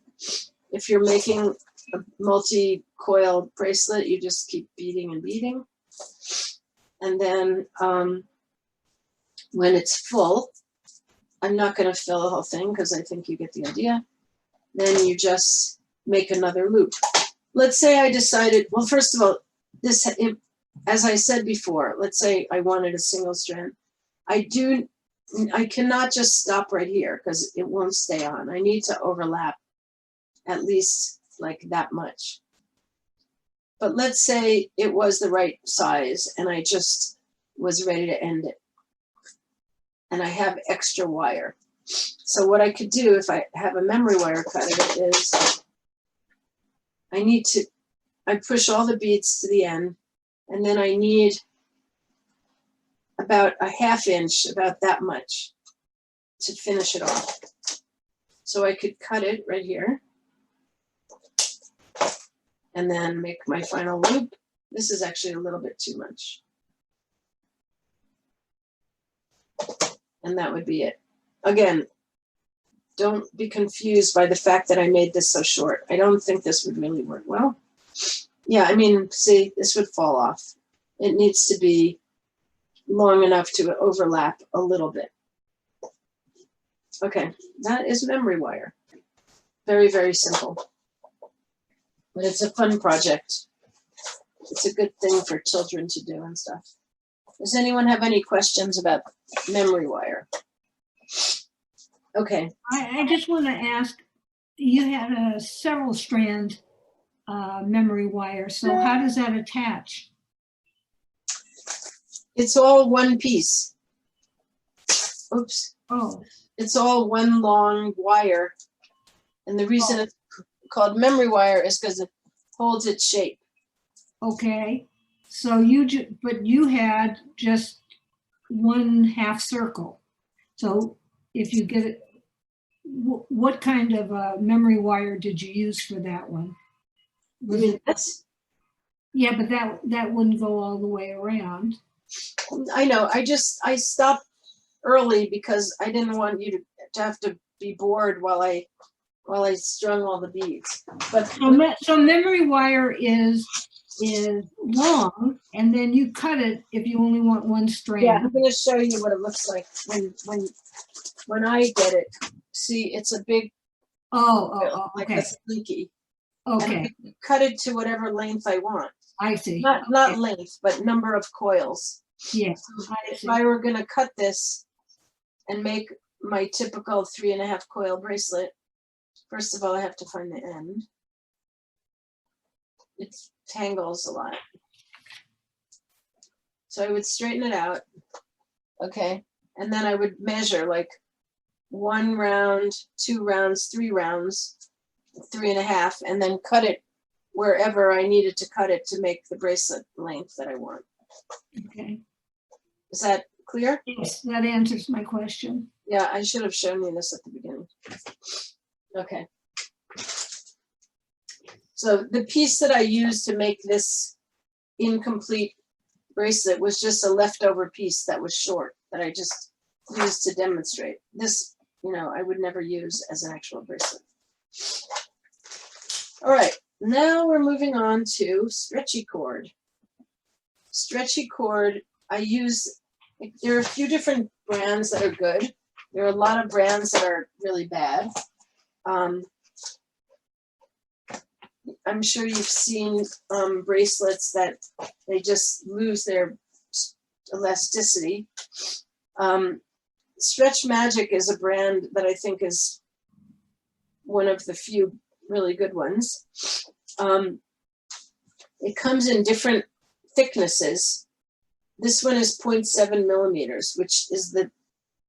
If you're making a multi-coil bracelet, you just keep beading and beading. And then when it's full, I'm not going to fill the whole thing because I think you get the idea. Then you just make another loop. Let's say I decided, well, first of all, this, as I said before, let's say I wanted a single strand. I cannot just stop right here because it won't stay on. I need to overlap at least like that much. But let's say it was the right size and I just was ready to end it. And I have extra wire. So what I could do if I have a memory wire cut of it is I push all the beads to the end, and then I need about a ½ inch, about that much, to finish it off. So I could cut it right here and then make my final loop. This is actually a little bit too much. And that would be it. Again, don't be confused by the fact that I made this so short. I don't think this would really work well. Yeah, I mean, see, this would fall off. It needs to be long enough to overlap a little bit. Okay, that is memory wire. Very, very simple. But it's a fun project. It's a good thing for children to do and stuff. Does anyone have any questions about memory wire? Okay. I just want to ask, you had a several strand memory wire, so how does that attach? It's all one piece. Oops. Oh, It's all one long wire. And the reason it's called memory wire is because it holds its shape. okay. So but you had just 1/2 circle. So if you get it, what kind of memory wire did you use for that one? Was it, yeah, but that wouldn't go all the way around. I know. I stopped early because I didn't want you to have to be bored while I strung all the beads. But So memory wire is long, and then you cut it if you only want one yeah, strand. I'm gonna show you what it looks like when I get it. See, it's a big, Oh, like okay, a slinky. And okay, I cut it to whatever length I want. I see. Not Okay. length, but number of coils. Yeah, So I if see. I were gonna cut this and make my typical 3.5 coil bracelet, first of all, I have to find the end. It tangles a lot. So I would straighten it out. Okay. And then I would measure like 1 round, 2 rounds, 3 rounds, 3.5, and then cut it wherever I needed to cut it to make the bracelet length that I want. Okay. Is that clear? Yes, that answers my question. Yeah, I should have shown you this at the beginning. Okay. So the piece that I used to make this incomplete bracelet was just a leftover piece that was short that I just used to demonstrate. This, you know, I would never use as an actual bracelet. All right, now we're moving on to stretchy cord. Stretchy cord, I use, there are a few different brands that are good. There are a lot of brands that are really bad. I'm sure you've seen bracelets that they just lose their elasticity. Stretch Magic is a brand that I think is one of the few really good ones. It comes in different thicknesses. This one is 0.7 millimeters, which is the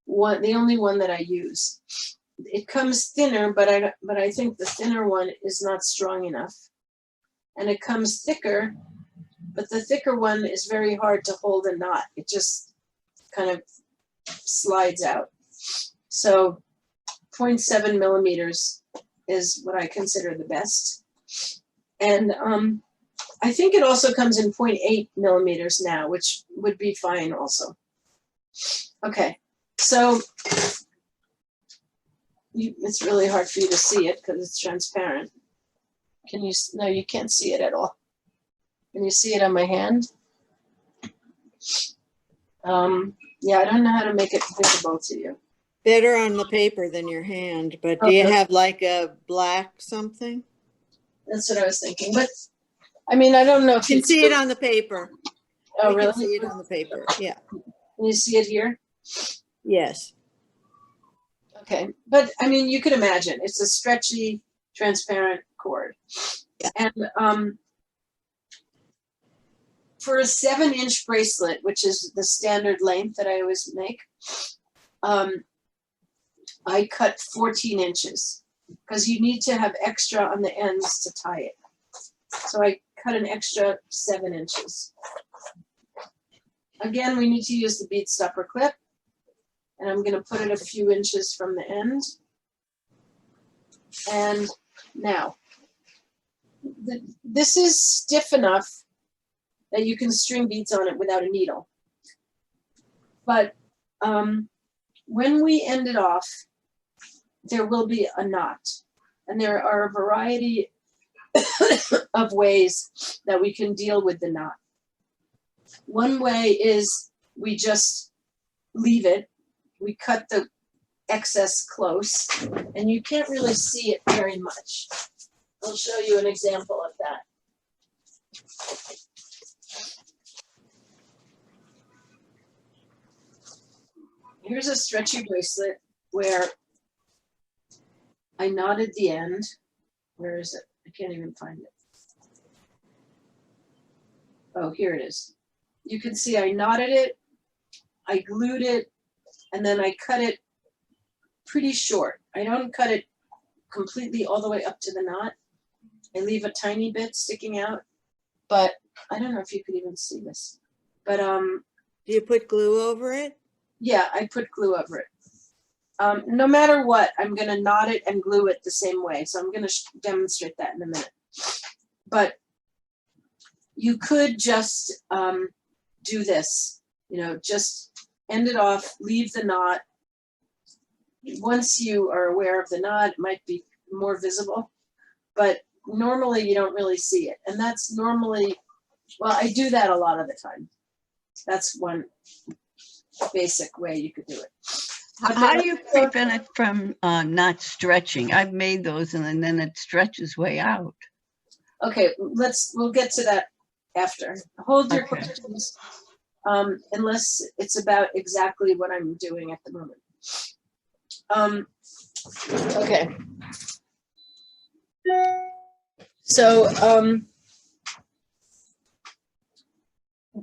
only one that I use. It comes thinner, but I think the thinner one is not strong enough. And it comes thicker, but the thicker one is very hard to hold a knot. It just kind of slides out. So 0.7 millimeters is what I consider the best. And I think it also comes in 0.8 millimeters now, which would be fine also. Okay, so it's really hard for you to see it because it's transparent. Can you? No, you can't see it at all. Can you see it on my hand? Yeah, I don't know how to make it visible to you. Better on the paper than your hand, but do you Okay. have like a black something? That's what I was thinking. But I mean, I don't know if You can see it on the paper. Oh, We really? can see it on the paper, yeah. Can you see it here? Yes. Okay, but I mean, you could imagine it's a stretchy, transparent cord. Yeah. And for a 7-inch bracelet, which is the standard length that I always make, I cut 14 inches because you need to have extra on the ends to tie it. So I cut an extra 7 inches. Again, we need to use the bead stopper clip, and I'm going to put it a few inches from the end. And now, this is stiff enough that you can string beads on it without a needle. But when we end it off, there will be a knot. And there are a variety of ways that we can deal with the knot. One way is we just leave it. We cut the excess close, and you can't really see it very much. I'll show you an example of that. Here's a stretchy bracelet where I knotted the end. Where is it? I can't even find it. Oh, here it is. You can see I knotted it, I glued it, and then I cut it pretty short. I don't cut it completely all the way up to the knot. I leave a tiny bit sticking out, but I don't know if you could even see this. But Do you put glue over it? yeah, I put glue over it. No matter what, I'm going to knot it and glue it the same way. So I'm going to demonstrate that in a minute. But you could just do this, you know, just end it off, leave the knot, once you are aware of the knot, it might be more visible, but normally you don't really see it. And that's normally, well, I do that a lot of the time. That's one basic way you could do it. But How then- do you prevent it from not stretching? I've made those and then it stretches way out. Okay, we'll get to that after. Hold your Okay. questions, unless it's about exactly what I'm doing at the moment. Okay. So,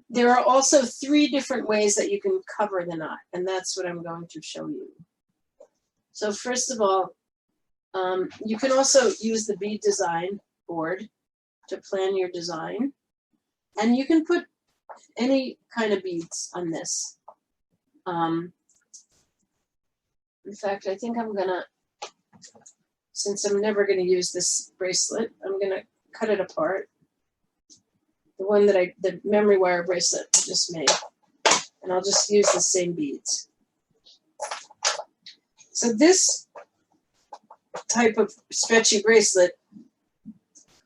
there are also 3 different ways that you can cover the knot, and that's what I'm going to show you. So first of all, you can also use the bead design board to plan your design, and you can put any kind of beads on this. In fact, I think I'm gonna, since I'm never gonna use this bracelet, I'm gonna cut it apart. The one that the memory wire bracelet I just made, and I'll just use the same beads. So this type of stretchy bracelet,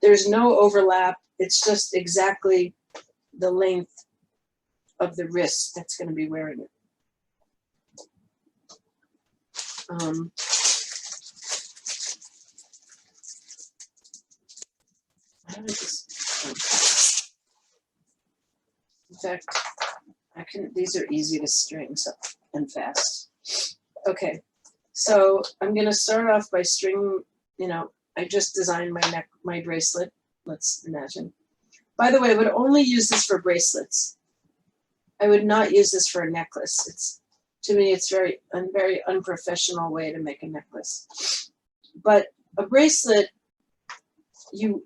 there's no overlap. It's just exactly the length of the wrist that's going to be wearing it. How did this, in fact, these are easy to string and fast. Okay, so I'm going to start off by stringing, I just designed my bracelet, let's imagine. By the way, I would only use this for bracelets. I would not use this for a necklace. To me, it's a very unprofessional way to make a necklace. But a bracelet, you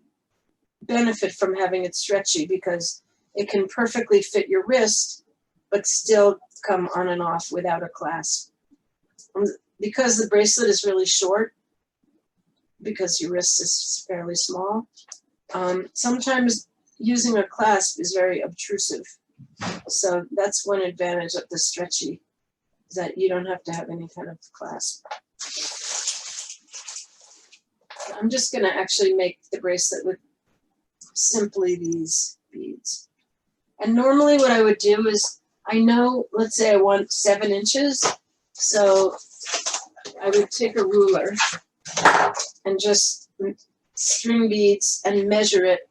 benefit from having it stretchy because it can perfectly fit your wrist, but still come on and off without a clasp. Because the bracelet is really short, because your wrist is fairly small, sometimes using a clasp is very obtrusive. So that's one advantage of the stretchy, is that you don't have to have any kind of clasp. I'm just going to actually make the bracelet with simply these beads. And normally what I would do is, I know, let's say I want 7 inches. So I would take a ruler and just string beads and measure it.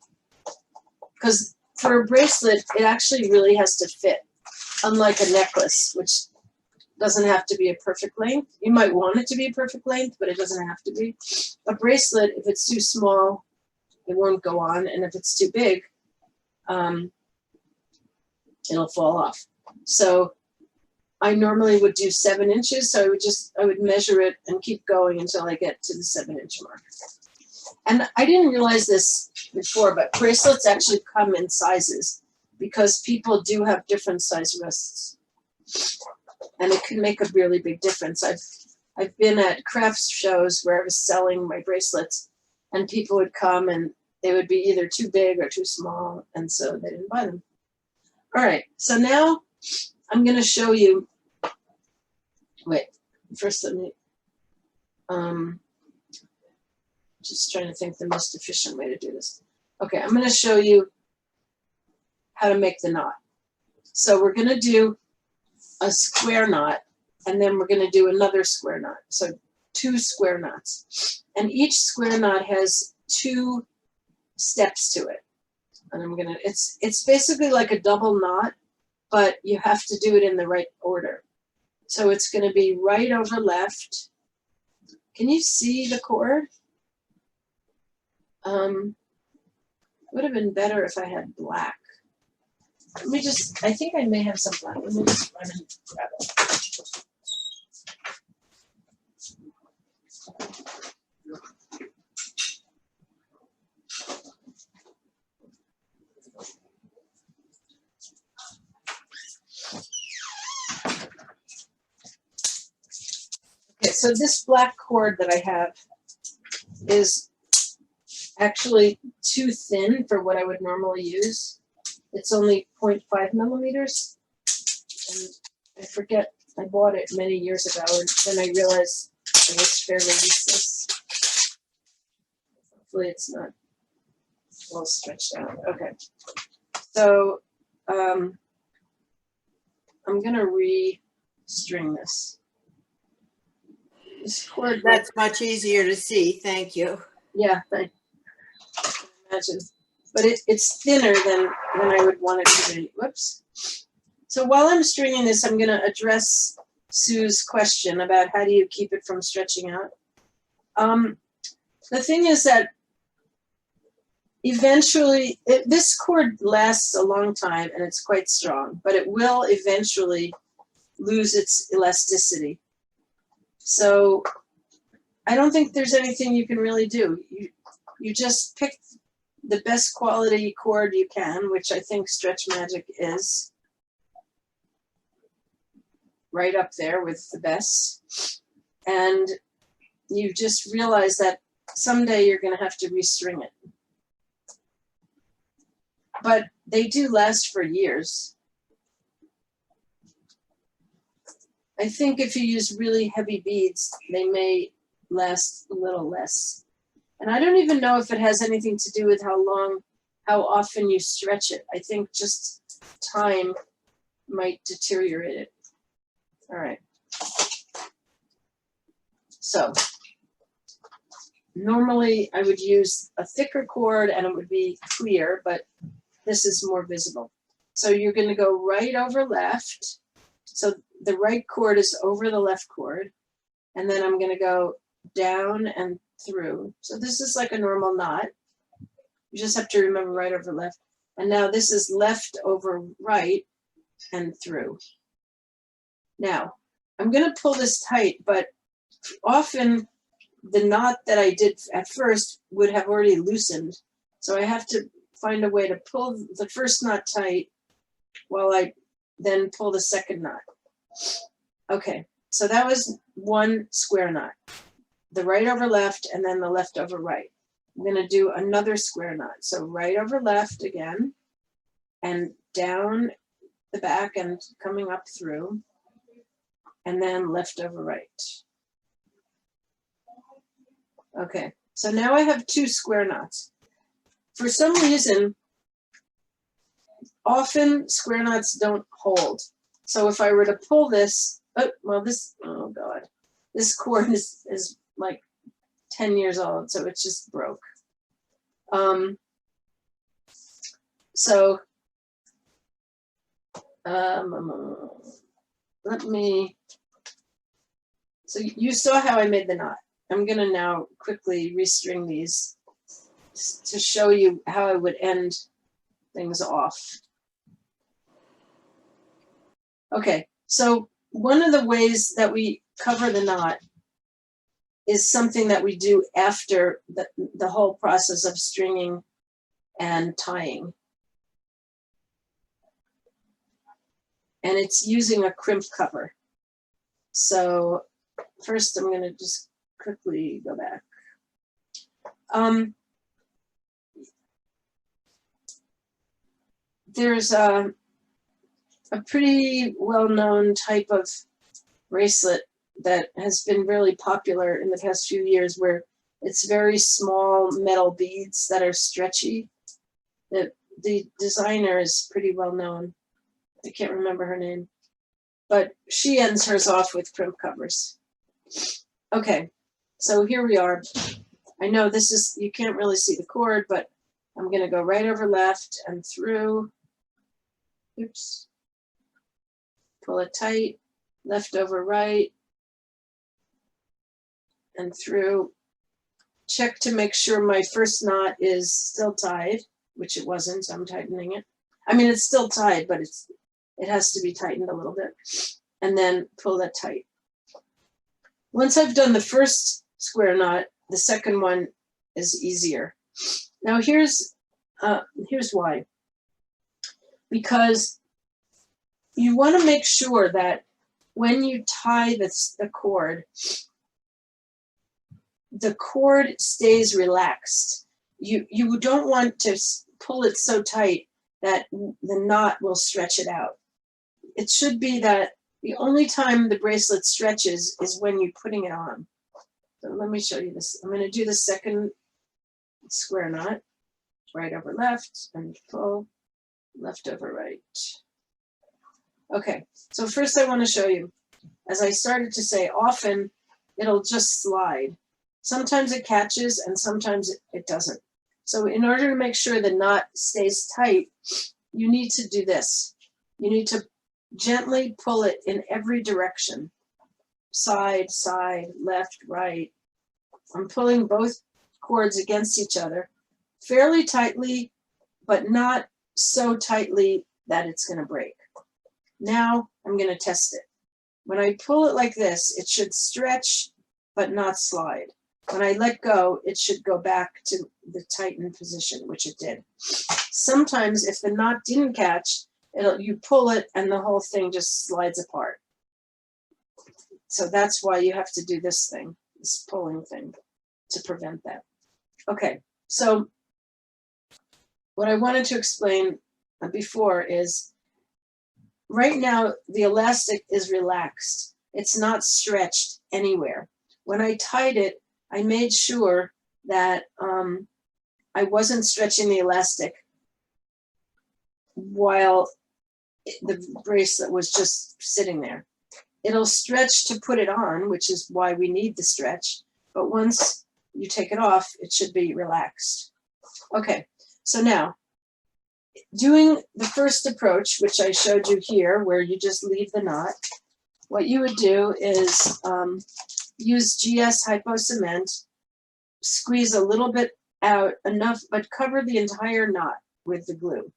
Because for a bracelet, it actually really has to fit, unlike a necklace, which doesn't have to be a perfect length. You might want it to be a perfect length, but it doesn't have to be. A bracelet, if it's too small, it won't go on. And if it's too big, it'll fall off. So I normally would do 7 inches. So I would measure it and keep going until I get to the 7-inch mark. And I didn't realize this before, but bracelets actually come in sizes because people do have different size wrists. And it can make a really big difference. I've been at crafts shows where I was selling my bracelets, and people would come and they would be either too big or too small, and so they didn't buy them. All right, so now I'm going to show you, wait, first let me, just trying to think the most efficient way to do this. Okay, I'm going to show you how to make the knot. So we're going to do a square knot, and then we're going to do another square knot. So 2 square knots. And each square knot has 2 steps to it. And I'm going to, it's basically like a double knot, but you have to do it in the right order. So it's going to be right over left. Can you see the cord? Would have been better if I had black. Let me just, I think I may have some black. Let me just run and grab it. Okay, so this black cord that I have is actually too thin for what I would normally use. It's only 0.5 millimeters. And I forget I bought it many years ago, and then I realized it was fairly useless. Hopefully it's not well stretched out. Okay. So I'm gonna re-string this. This cord, That's much easier to see. Thank you. yeah, I imagine. But it's thinner than I would want it to be. Whoops. So while I'm stringing this, I'm gonna address Sue's question about how do you keep it from stretching out. The thing is that eventually, this cord lasts a long time and it's quite strong, but it will eventually lose its elasticity. So I don't think there's anything you can really do. You just pick the best quality cord you can, which I think Stretch Magic is right up there with the best. And you just realize that someday you're going to have to restring it. But they do last for years. I think if you use really heavy beads, they may last a little less. And I don't even know if it has anything to do with how often you stretch it. I think just time might deteriorate it. All right. So normally I would use a thicker cord and it would be clear, but this is more visible. So you're going to go right over left. So the right cord is over the left cord. And then I'm going to go down and through. So this is like a normal knot. You just have to remember right over left. And now this is left over right and through. Now, I'm going to pull this tight, but often the knot that I did at first would have already loosened. So I have to find a way to pull the first knot tight while I then pull the second knot. Okay, so that was one square knot. The right over left and then the left over right. I'm going to do another square knot. So right over left again and down the back and coming up through, and then left over right. Okay, so now I have two square knots. For some reason, often square knots don't hold. So if I were to pull this, oh God, this cord is like 10 years old, so it just broke. So you saw how I made the knot. I'm gonna now quickly restring these to show you how I would end things off. Okay, so one of the ways that we cover the knot is something that we do after the whole process of stringing and tying. And it's using a crimp cover. So first I'm gonna just quickly go back. There's a pretty well-known type of bracelet that has been really popular in the past few years where it's very small metal beads that are stretchy. The designer is pretty well known. I can't remember her name, but she ends hers off with crimp covers. Okay, so here we are. I know this is, you can't really see the cord, but I'm gonna go right over left and through. Oops. Pull it tight, left over right, and through. Check to make sure my first knot is still tied, which it wasn't, so I'm tightening it. I mean, it's still tied, but it has to be tightened a little bit. And then pull that tight. Once I've done the first square knot, the second one is easier. Now here's why. Because you want to make sure that when you tie the cord stays relaxed. You don't want to pull it so tight that the knot will stretch it out. It should be that The only time the bracelet stretches is when you're putting it on. So let me show you this. I'm going to do the second square knot, right over left, and pull, left over right. Okay, so first I want to show you, as I started to say, often it'll just slide. Sometimes it catches and sometimes it doesn't. So in order to make sure the knot stays tight, you need to do this. You need to gently pull it in every direction. Side, side, left, right. I'm pulling both cords against each other fairly tightly, but not so tightly that it's going to break. Now I'm going to test it. When I pull it like this, it should stretch but not slide. When I let go, it should go back to the tightened position, which it did. Sometimes if the knot didn't catch, you pull it and the whole thing just slides apart. So that's why you have to do this thing, this pulling thing, to prevent that. Okay, so what I wanted to explain before is, right now the elastic is relaxed. It's not stretched anywhere. When I tied it, I made sure that I wasn't stretching the elastic while the bracelet was just sitting there. It'll stretch to put it on, which is why we need the stretch. But once you take it off, it should be relaxed. Okay, so now, doing the first approach, which I showed you here, where you just leave the knot, what you would do is use GS Hypo Cement, squeeze a little bit out, enough, but cover the entire knot with the glue.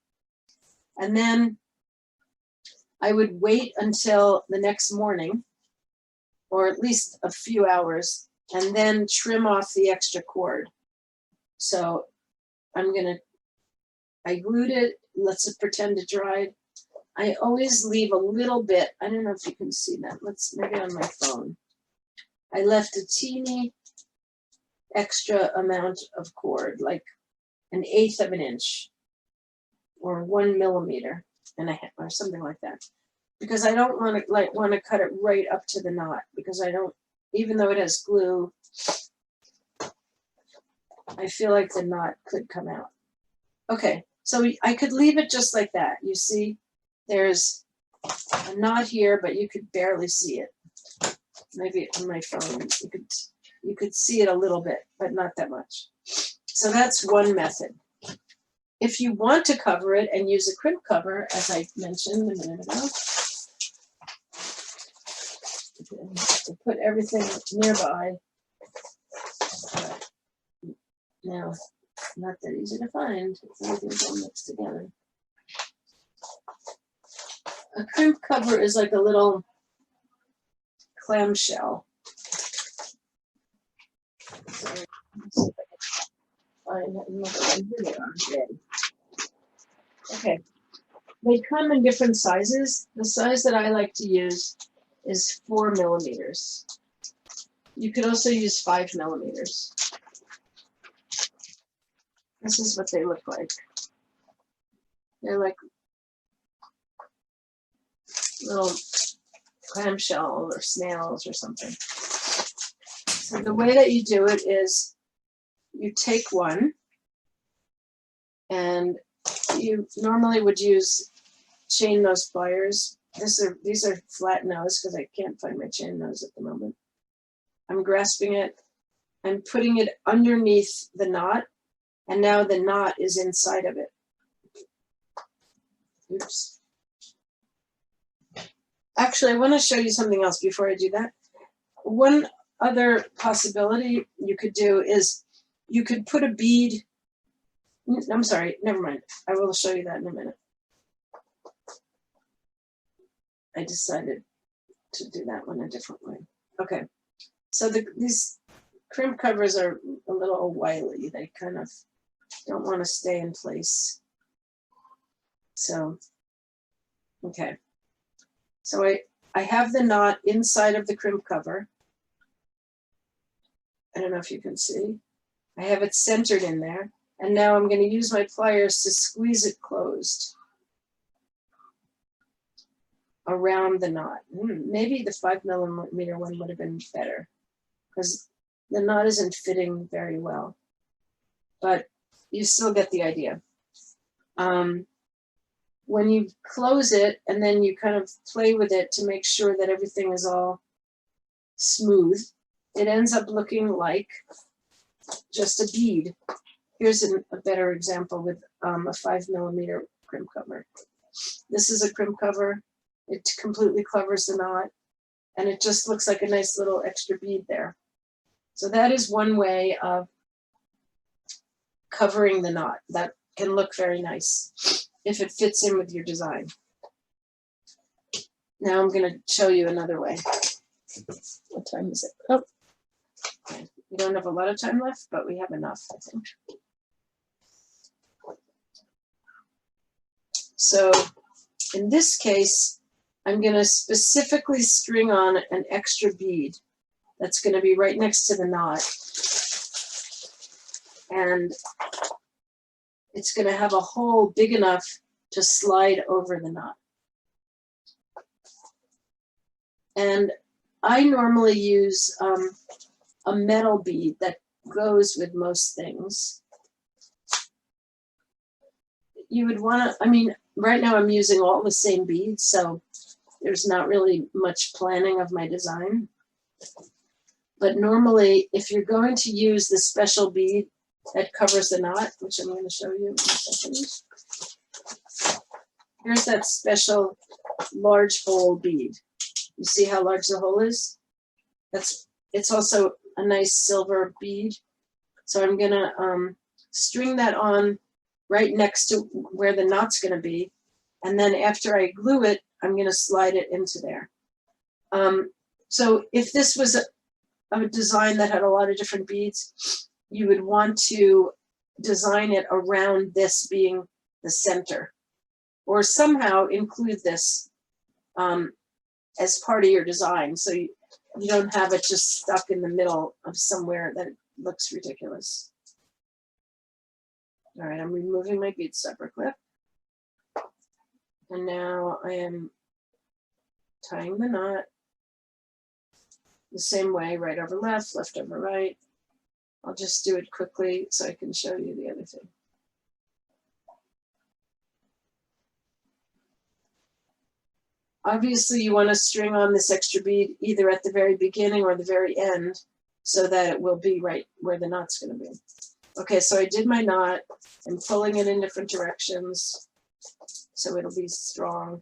And then I would wait until the next morning, or at least a few hours, and then trim off the extra cord. So I glued it, let's pretend it dried. I always leave a little bit, I don't know if you can see that, maybe on my phone. I left a teeny extra amount of cord, like 1/8 of an inch, or 1 millimeter and a half, or something like that, because I don't want to cut it right up to the knot, because I don't, even though it has glue, I feel like the knot could come out. Okay, so I could leave it just like that. You see, there's a knot here, but you could barely see it. Maybe on my phone, you could see it a little bit, but not that much. So that's one method. If you want to cover it and use a crimp cover, as I mentioned a minute ago, to put everything nearby. Now, not that easy to find. Everything's all mixed together. A crimp cover is like a little clamshell. Sorry, let's see if I can find it. Here they are. Yay. Okay, they come in different sizes. The size that I like to use is 4 millimeters. You could also use 5 millimeters. This is what they look like. They're like little clamshell or snails or something. So the way that you do it is you take one, and you normally would use chain nose pliers. These are flat nose because I can't find my chain nose at the moment. I'm grasping it and putting it underneath the knot, and now the knot is inside of it. Oops. Actually, I want to show you something else before I do that. One other possibility you could do is you could put a bead. I'm sorry, never mind. I will show you that in a minute. I decided to do that one a different way. Okay, so these crimp covers are a little wily. They kind of don't want to stay in place. So, okay. So I have the knot inside of the crimp cover. I don't know if you can see. I have it centered in there. And now I'm going to use my pliers to squeeze it closed. around the knot. Maybe the 5mm one would have been better because the knot isn't fitting very well, but you still get the idea. When you close it and then you kind of play with it to make sure that everything is all smooth, it ends up looking like just a bead. Here's a better example with a 5mm crimp cover. This is a crimp cover. It completely covers the knot and it just looks like a nice little extra bead there. So that is one way of covering the knot that can look very nice if it fits in with your design. Now I'm going to show you another way. What time is it? Oh, we don't have a lot of time left, but we have enough, I think. So in this case, I'm going to specifically string on an extra bead that's going to be right next to the knot. And it's going to have a hole big enough to slide over the knot. And I normally use a metal bead that goes with most things. You would want to, I mean, right now I'm using all the same beads, so there's not really much planning of my design. But normally, if you're going to use the special bead that covers the knot, which I'm going to show you in a second. Here's that special large hole bead. You see how large the hole is? It's also a nice silver bead. So I'm going to string that on right next to where the knot's going to be. And then after I glue it, I'm going to slide it into there. So if this was a design that had a lot of different beads, you would want to design it around this being the center, or somehow include this as part of your design, so you don't have it just stuck in the middle of somewhere that looks ridiculous. All right, I'm removing my bead stopper clip. And now I am tying the knot the same way, right over left, left over right. I'll just do it quickly so I can show you the other thing. Obviously, you want to string on this extra bead either at the very beginning or the very end so that it will be right where the knot's going to be. Okay, so I did my knot. I'm pulling it in different directions so it'll be strong.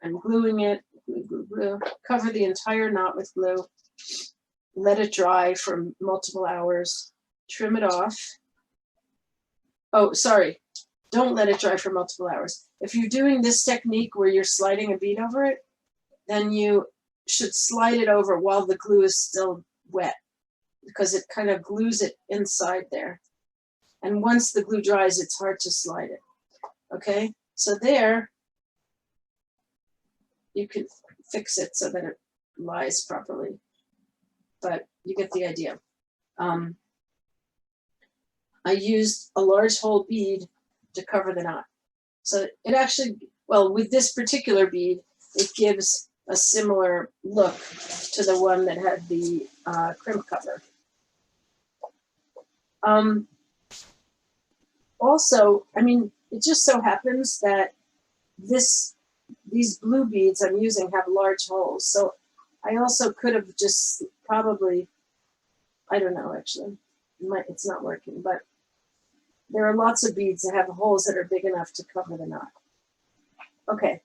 I'm gluing it, glue, glue, glue. Cover the entire knot with glue. Let it dry for multiple hours. Trim it off. Oh, sorry. Don't let it dry for multiple hours. If you're doing this technique where you're sliding a bead over it, then you should slide it over while the glue is still wet, because it kind of glues it inside there. And once the glue dries, it's hard to slide it. Okay, so there, you can fix it so that it lies properly, but you get the idea. I used a large hole bead to cover the knot. So it actually, well, with this particular bead, it gives a similar look to the one that had the crimp cover. Also, I mean, it just so happens that these blue beads I'm using have large holes. So I also could have just probably, I don't know, actually, it's not working, but there are lots of beads that have holes that are big enough to cover the knot. Okay,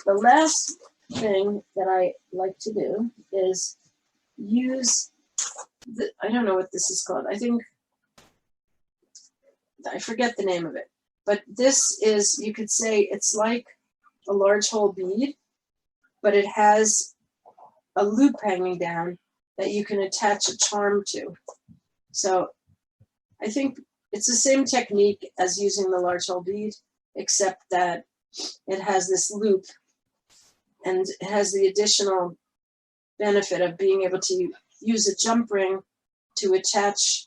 the last thing that I like to do is use, I don't know what this is called. I forget the name of it, but this is, you could say it's like a large hole bead, but it has a loop hanging down that you can attach a charm to. So I think it's the same technique as using the large hole bead, except that it has this loop and it has the additional benefit of being able to use a jump ring to attach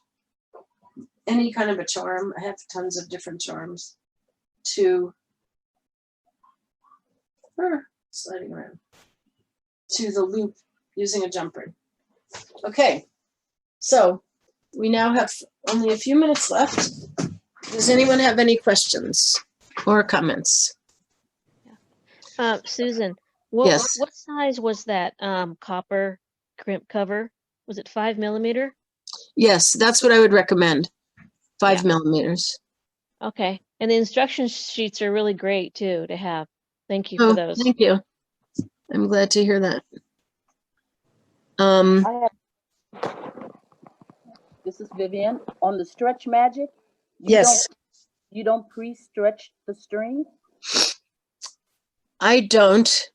any kind of a charm. I have tons of different charms to sliding around to the loop using a jumper. Okay, so we now have only a few minutes left. Does anyone have any questions or comments? Susan, Yes. what size was that copper crimp cover? Was it 5 millimeter? Yes, that's what I would recommend. 5 Yeah. millimeters. Okay, and the instruction sheets are really great too to have. Thank you for Oh, those. thank you. I'm glad to hear that. I have, this is Vivian, on the Stretch Magic. Yes, You don't pre-stretch the string? I don't.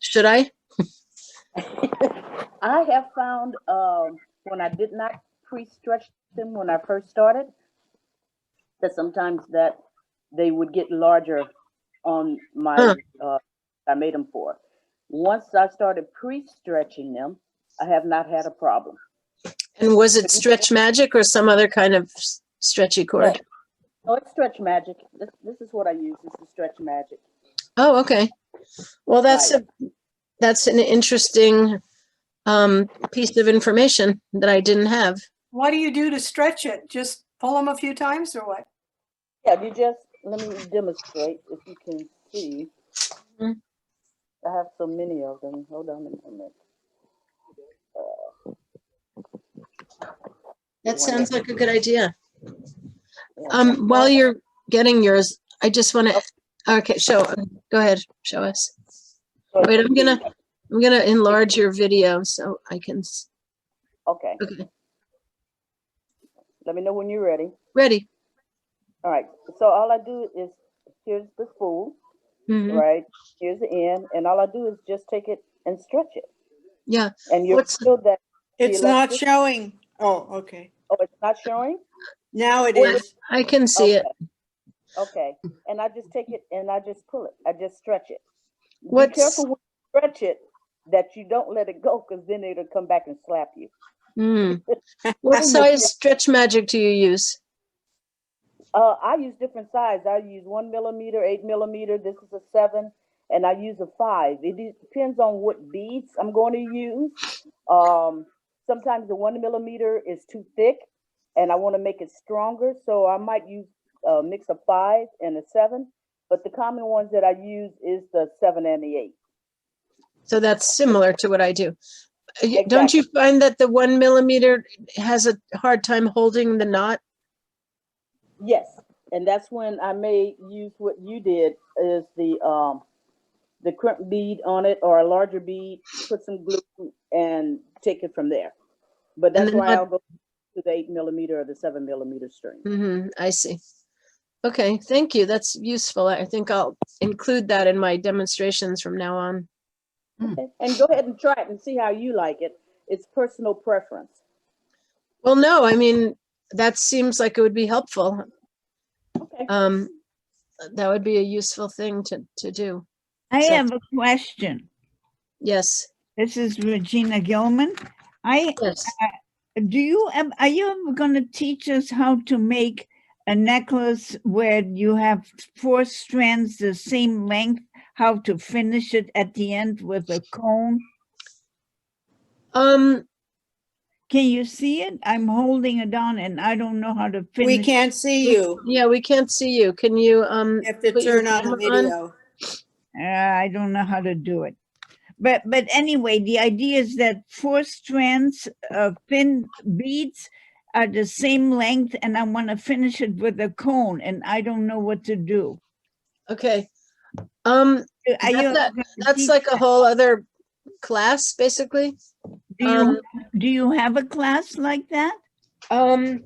Should I? I have found when I did not pre-stretch them when I first started, that sometimes that they would get larger on my I made them for. Once I started pre-stretching them, I have not had a problem. And was it Stretch Magic or some other kind of stretchy cord? No, it's Stretch Magic. This is what I use. This is Stretch Magic. Oh, okay. Well, that's Right. that's an interesting piece of information that I didn't have. What do you do to stretch it? Just pull them a few times or what? Yeah, you just, let me demonstrate if you can see. Mhm. I have so many of them. Hold on a minute. That sounds like a good idea. Yeah. While you're getting yours, I just want to. Okay, go ahead, show us. Wait, I'm gonna enlarge your video so I can. Okay, Okay, let me know when you're ready. ready. All right, so all I do is, here's the spool, Mhm. right? Here's the end, and all I do is just take it and stretch it. Yeah. And you'll What's feel that. It's the not elastic- showing. Oh, okay. Oh, it's not showing? Now it Yeah, is. I can see it. Okay, and I just take it and I just pull it. I just stretch it. What's- Be careful when you stretch it that you don't let it go, because then it'll come back and slap you. What size Stretch Magic do you use? I use different sizes. I use 1 millimeter, 8 millimeter. This is a 7, and I use a 5. It depends on what beads I'm going to use. Sometimes the 1 millimeter is too thick, and I want to make it stronger, so I might use a mix of 5 and a 7. But the common ones that I use is the 7 and the 8. So that's similar to what I do. Don't you find that the 1 millimeter has a hard time holding the knot? Yes, and that's when I may use what you did, is the crimp bead on it, or a larger bead, put some glue and take it from there. But that's then why I'll go to the 8 millimeter or the 7 millimeter string. I see. Okay, thank you. That's useful. I think I'll include that in my demonstrations from now on. Okay. And go ahead and try it and see how you like it. It's personal preference. Well, no, I mean, that seems like it would be helpful. Okay. That would be a useful thing to do. I So- have a question. Yes, This is Regina Gilman. yes. Are you ever going to teach us how to make a necklace where you have 4 strands the same length, how to finish it at the end with a cone? Can you see it? I'm holding it on and I don't know how to finish. We can't see you. Yeah, we can't see you. Can you You have to put your turn on the camera on? video. I don't know how to do it. But anyway, the idea is that 4 strands of thin beads are the same length, and I want to finish it with a cone, and I don't know what to do. Okay. Are That's like a whole other class, basically. do you have a class like that? I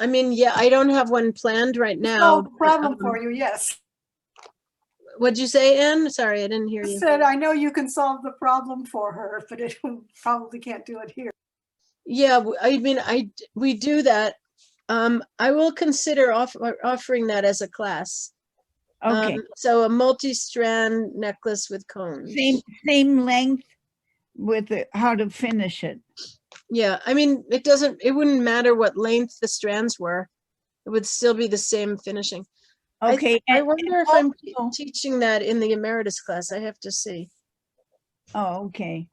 mean, yeah, I don't have one planned right now. Solve the but, problem for you, yes. What'd you say, Anne? Sorry, I didn't hear I you. said, I know you can solve the problem for her, but it probably can't do it here. Yeah, I mean, we do that. I will consider offering that as a class. Okay, So a multi-strand necklace with cones. same length with how to finish it. Yeah, I mean, it wouldn't matter what length the strands were. It would still be the same finishing. Okay. I and wonder if I'm also- teaching that in the emeritus class. I have to see. Oh, okay.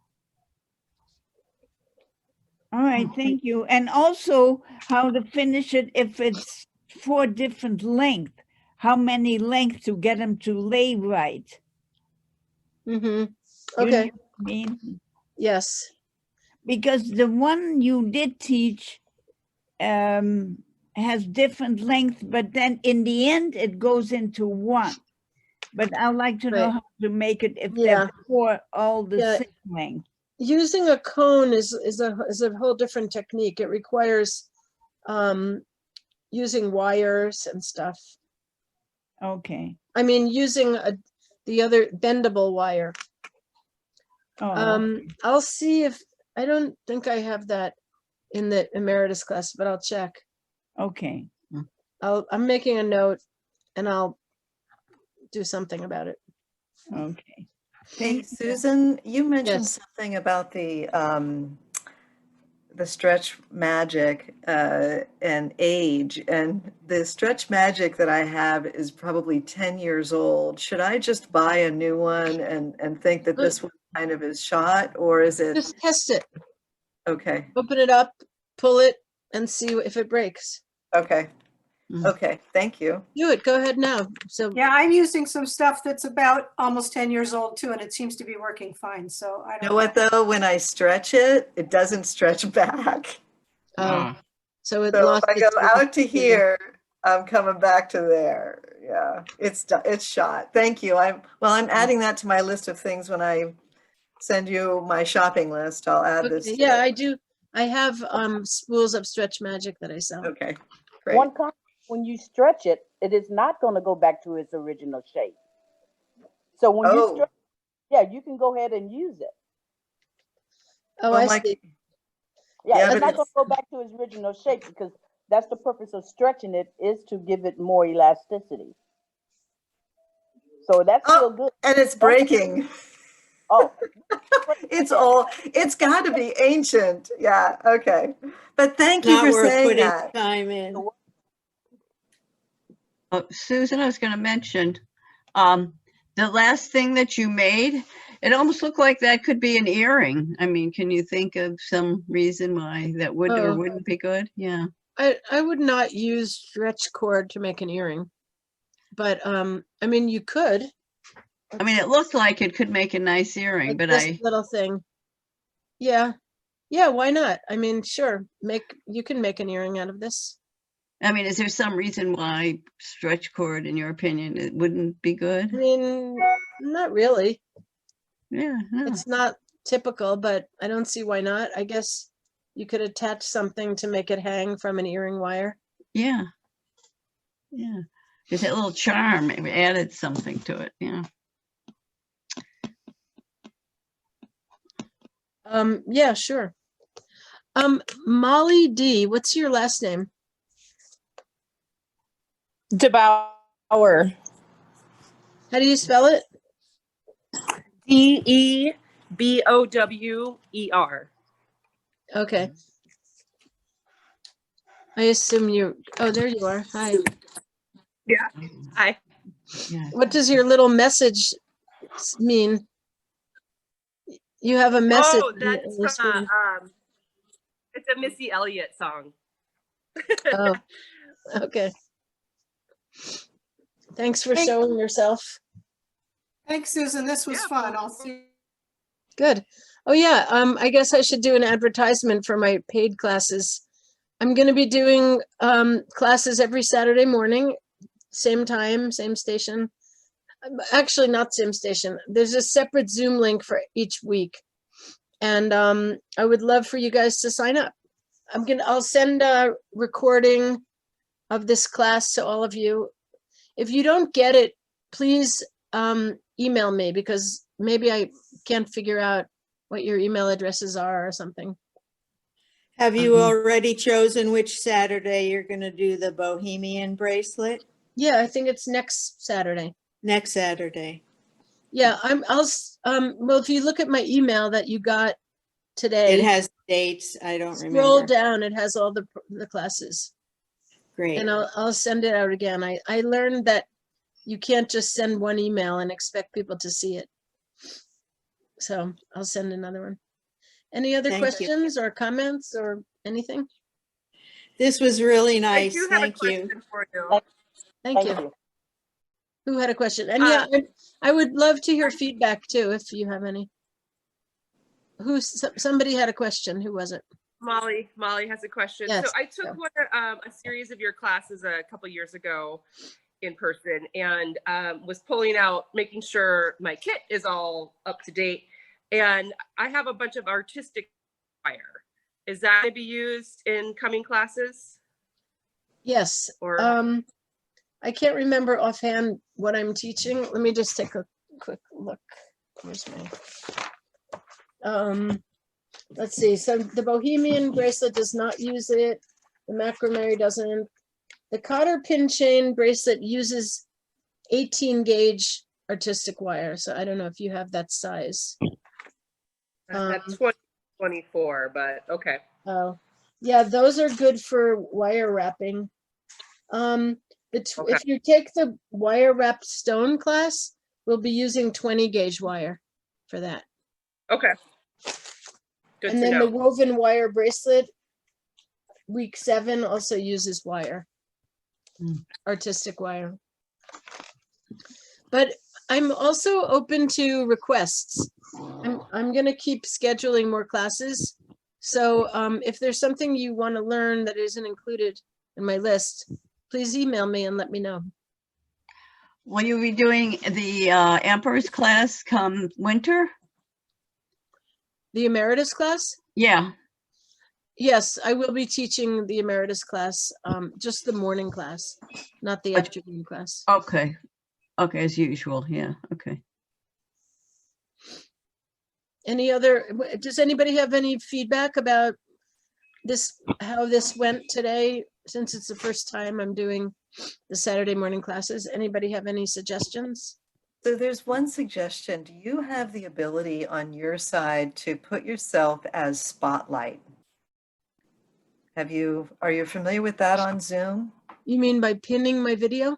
All right, thank you. And also how to finish it if it's 4 different length, how many lengths to get them to lay right. Mm-hmm. You know Okay, what I mean? yes. Because the one you did teach has different length, but then in the end it goes into one. But I'd like to know Right. how to make it if Yeah. they're 4 all the Yeah. same length. Using a cone is a whole different technique. It requires using wires and stuff. Okay. I mean, using the other bendable wire. Oh, I'll see if, I don't think I have that in the emeritus class, but I'll check. okay. I'm making a note and I'll do something about it. Okay. Hey, Susan, you mentioned Yes. something about the stretch magic and age, and the stretch magic that I have is probably 10 years old. Should I just buy a new one and think that this one kind of is shot, or is it Just test it. okay? Open it up, pull it, and see if it breaks. Okay. Mm. Okay, thank you. Do it. Go ahead now. So Yeah, I'm using some stuff that's about almost 10 years old too, and it seems to be working fine. So I You don't know what though? When I stretch it, it doesn't stretch back. so it So lost if I go its out to here, I'm coming back to there. Yeah, it's shot. Thank you. I'm adding that to my list of things when I send you my shopping list. I'll add this Okay, to yeah, it. I do. I have spools of Stretch Magic that I sell. Okay, great. One comment, when you stretch it, it is not going to go back to its original shape. So when you Oh, stretch, yeah, you can go ahead and use it. Oh, well, I my- see. Yeah, Yeah, it's but not going to go back to its original shape because that's the purpose of stretching it, is to give it more elasticity. So that's still oh, good. and it's breaking. Oh, It's old. It's got to be ancient. Yeah. Okay. But thank you Not for worth saying putting that. time in. Oh, Susan, I was going to mention, the last thing that you made, it almost looked like that could be an earring. I mean, can you think of some reason why that would or Oh. wouldn't be good? Yeah. I would not use stretch cord to make an earring, but I mean, you could. I mean, it looked like it could make a nice earring, Like but this little thing. Yeah, yeah. Why not? I mean, sure. You can make an earring out of this. I mean, is there some reason why stretch cord, in your opinion, it wouldn't be good? I mean, not really. Yeah. No. It's not typical, but I don't see why not. I guess you could attach something to make it hang from an earring wire. Yeah. Yeah. Just that little charm, it added something to it. Yeah. Yeah, sure. Molly D, what's your last name? Debauer. How do you spell it? Debower. Okay. I assume oh, there you are. Hi. Yeah. Hi. Yeah. What does your little message mean? You have a message. Oh, in the that's screen. it's a Missy Elliott song. Oh, okay. Thanks for Thank- showing yourself. Thanks, Susan. This was fun. I'll see. Good. Oh yeah, I guess I should do an advertisement for my paid classes. I'm going to be doing classes every Saturday morning, same time, same station. Actually, not same station. There's a separate Zoom link for each week. And I would love for you guys to sign up. I'll send a recording of this class to all of you. If you don't get it, please email me, because maybe I can't figure out what your email addresses are or something. Have you already chosen which Saturday you're going to do the Bohemian bracelet? Yeah, I think it's next Saturday. Next Saturday. Yeah, well, if you look at my email that you got today, It has dates. I don't scroll remember. down, it has all the classes. Great. And I'll send it out again. I learned that you can't just send one email and expect people to see it. So I'll send another one. Any other Thank you. questions or comments or anything? This was really I nice. do have a Thank you. question for you. Thank you. Who had a question? And Uh, yeah, I would love to hear feedback too, if you have any. Somebody had a question. Who was it? Molly has a question. Yes, So I took go. a series of your classes a couple years ago in person, and was pulling out, making sure my kit is all up to date. And I have a bunch of artistic wire. Is that to be used in coming classes? Yes. Or I can't remember offhand what I'm teaching. Let me just take a quick look. Where's my, let's see. So the Bohemian bracelet does not use it. The macrame doesn't. The cotter pin chain bracelet uses 18 gauge artistic wire. So I don't know if you have that size. at 2024, but okay. Oh, yeah, those are good for wire wrapping. If you take the wire wrapped stone class, we'll be using 20 gauge wire for that. Okay. Good And to then know. the woven wire bracelet, week 7 also uses wire, artistic wire. But I'm also open to requests. I'm gonna keep scheduling more classes. So if there's something you want to learn that isn't included in my list, please email me and let me know. Will you be doing the Emperor's class come winter? The emeritus class? Yeah. Yes, I will be teaching the emeritus class, just the morning class, not the afternoon class. Okay. Okay, as usual. Yeah. Okay. Any other, does anybody have any feedback about this, how this went today? Since it's the first time I'm doing the Saturday morning classes, anybody have any suggestions? So there's one suggestion. Do you have the ability on your side to put yourself as spotlight? Are you familiar with that on Zoom? You mean by pinning my video?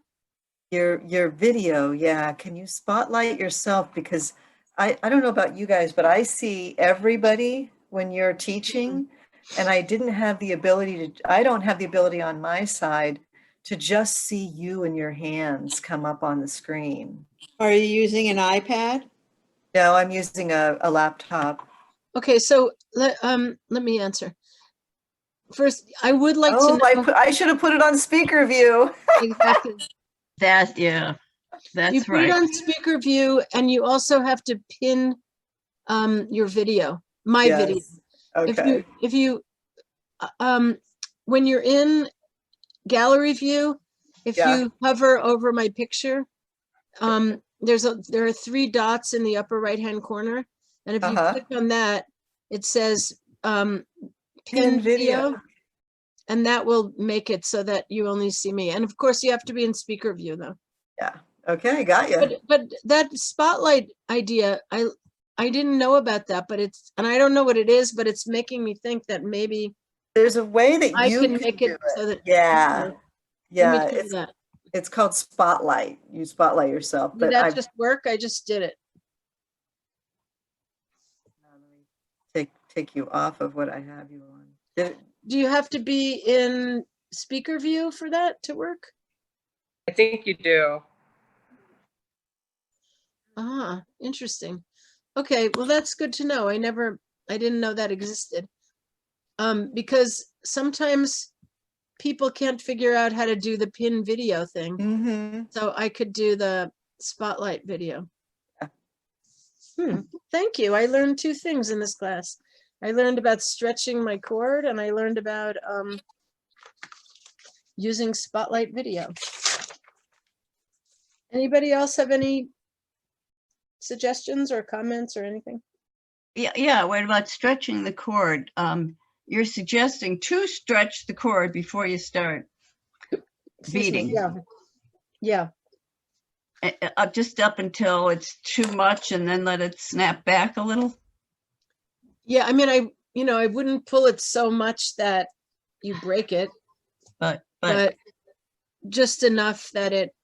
Your video, yeah. Can you spotlight yourself? Because I don't know about you guys, but I see everybody when you're teaching, and I don't have the ability on my side to just see you and your hands come up on the screen. Are you using an iPad? No, I'm using a laptop. Okay, so let me answer. First, I would like to know. I should have put it on speaker view. Exactly. That's You put it on speaker view, and you also have to pin your video, my video. Okay. If you when you're in gallery view, if you hover over my picture, there are 3 dots in the upper right hand corner, and if you click on that, it says pin video, and that will make it so that you only see me. And of course, you have to be in speaker view though. Yeah. Okay, got you. But that spotlight idea, I didn't know about that, but and I don't know what it is, but it's making me think that maybe there's a way that I you can make it so that it's called Spotlight. You spotlight yourself. Did that just work? I just did it. Take you off of what I have you on. Do you have to be in speaker view for that to work? I think you do. Ah, interesting. Okay, well, that's good to know. I didn't know that existed. Because sometimes people can't figure out how to do the pin video thing. So I could do the spotlight video. Thank you. I learned 2 things in this class. I learned about stretching my cord, and I learned about using spotlight video. Anybody else have any suggestions or comments or anything? Yeah. What about stretching the cord? You're suggesting to stretch the cord before you start beading. Yeah. Just up until it's too much, and then let it snap back a little. Yeah, I mean, I wouldn't pull it so much that you break it, but just enough that it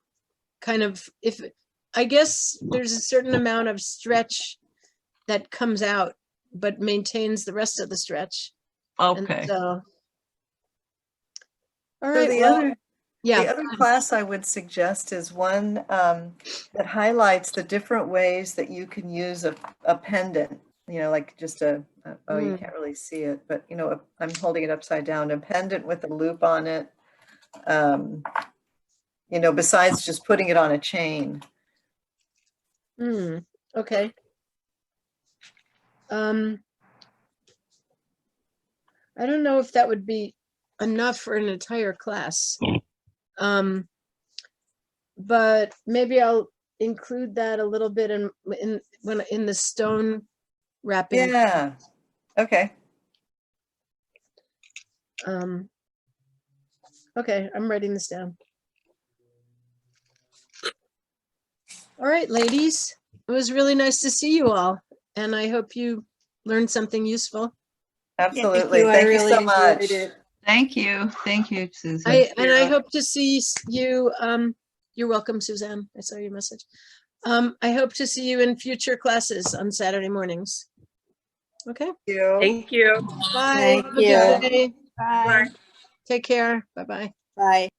kind of, if, I guess there's a certain amount of stretch that comes out, but maintains the rest of the stretch. And Okay. so, all So right, the well, other, yeah. the other class I would suggest is one that highlights the different ways that you can use a pendant, you know, like just oh, you can't really see it, but you know, I'm holding it upside down, a pendant with a loop on it. You know, besides just putting it on a chain. Okay. I don't know if that would be enough for an entire class. But maybe I'll include that a little bit in the stone wrapping. Yeah. Okay. Okay, I'm writing this down. All right, ladies, it was really nice to see you all, and I hope you learned something useful. Absolutely. I Thank you really so enjoyed much. it. Thank you. Thank you, Susan. I hope to see you. You're welcome, Suzanne. I saw your message. I hope to see you in future classes on Saturday mornings. Okay. Thank you. Bye. Thank Have a good you. day. Bye. Take care. Bye-bye. Bye.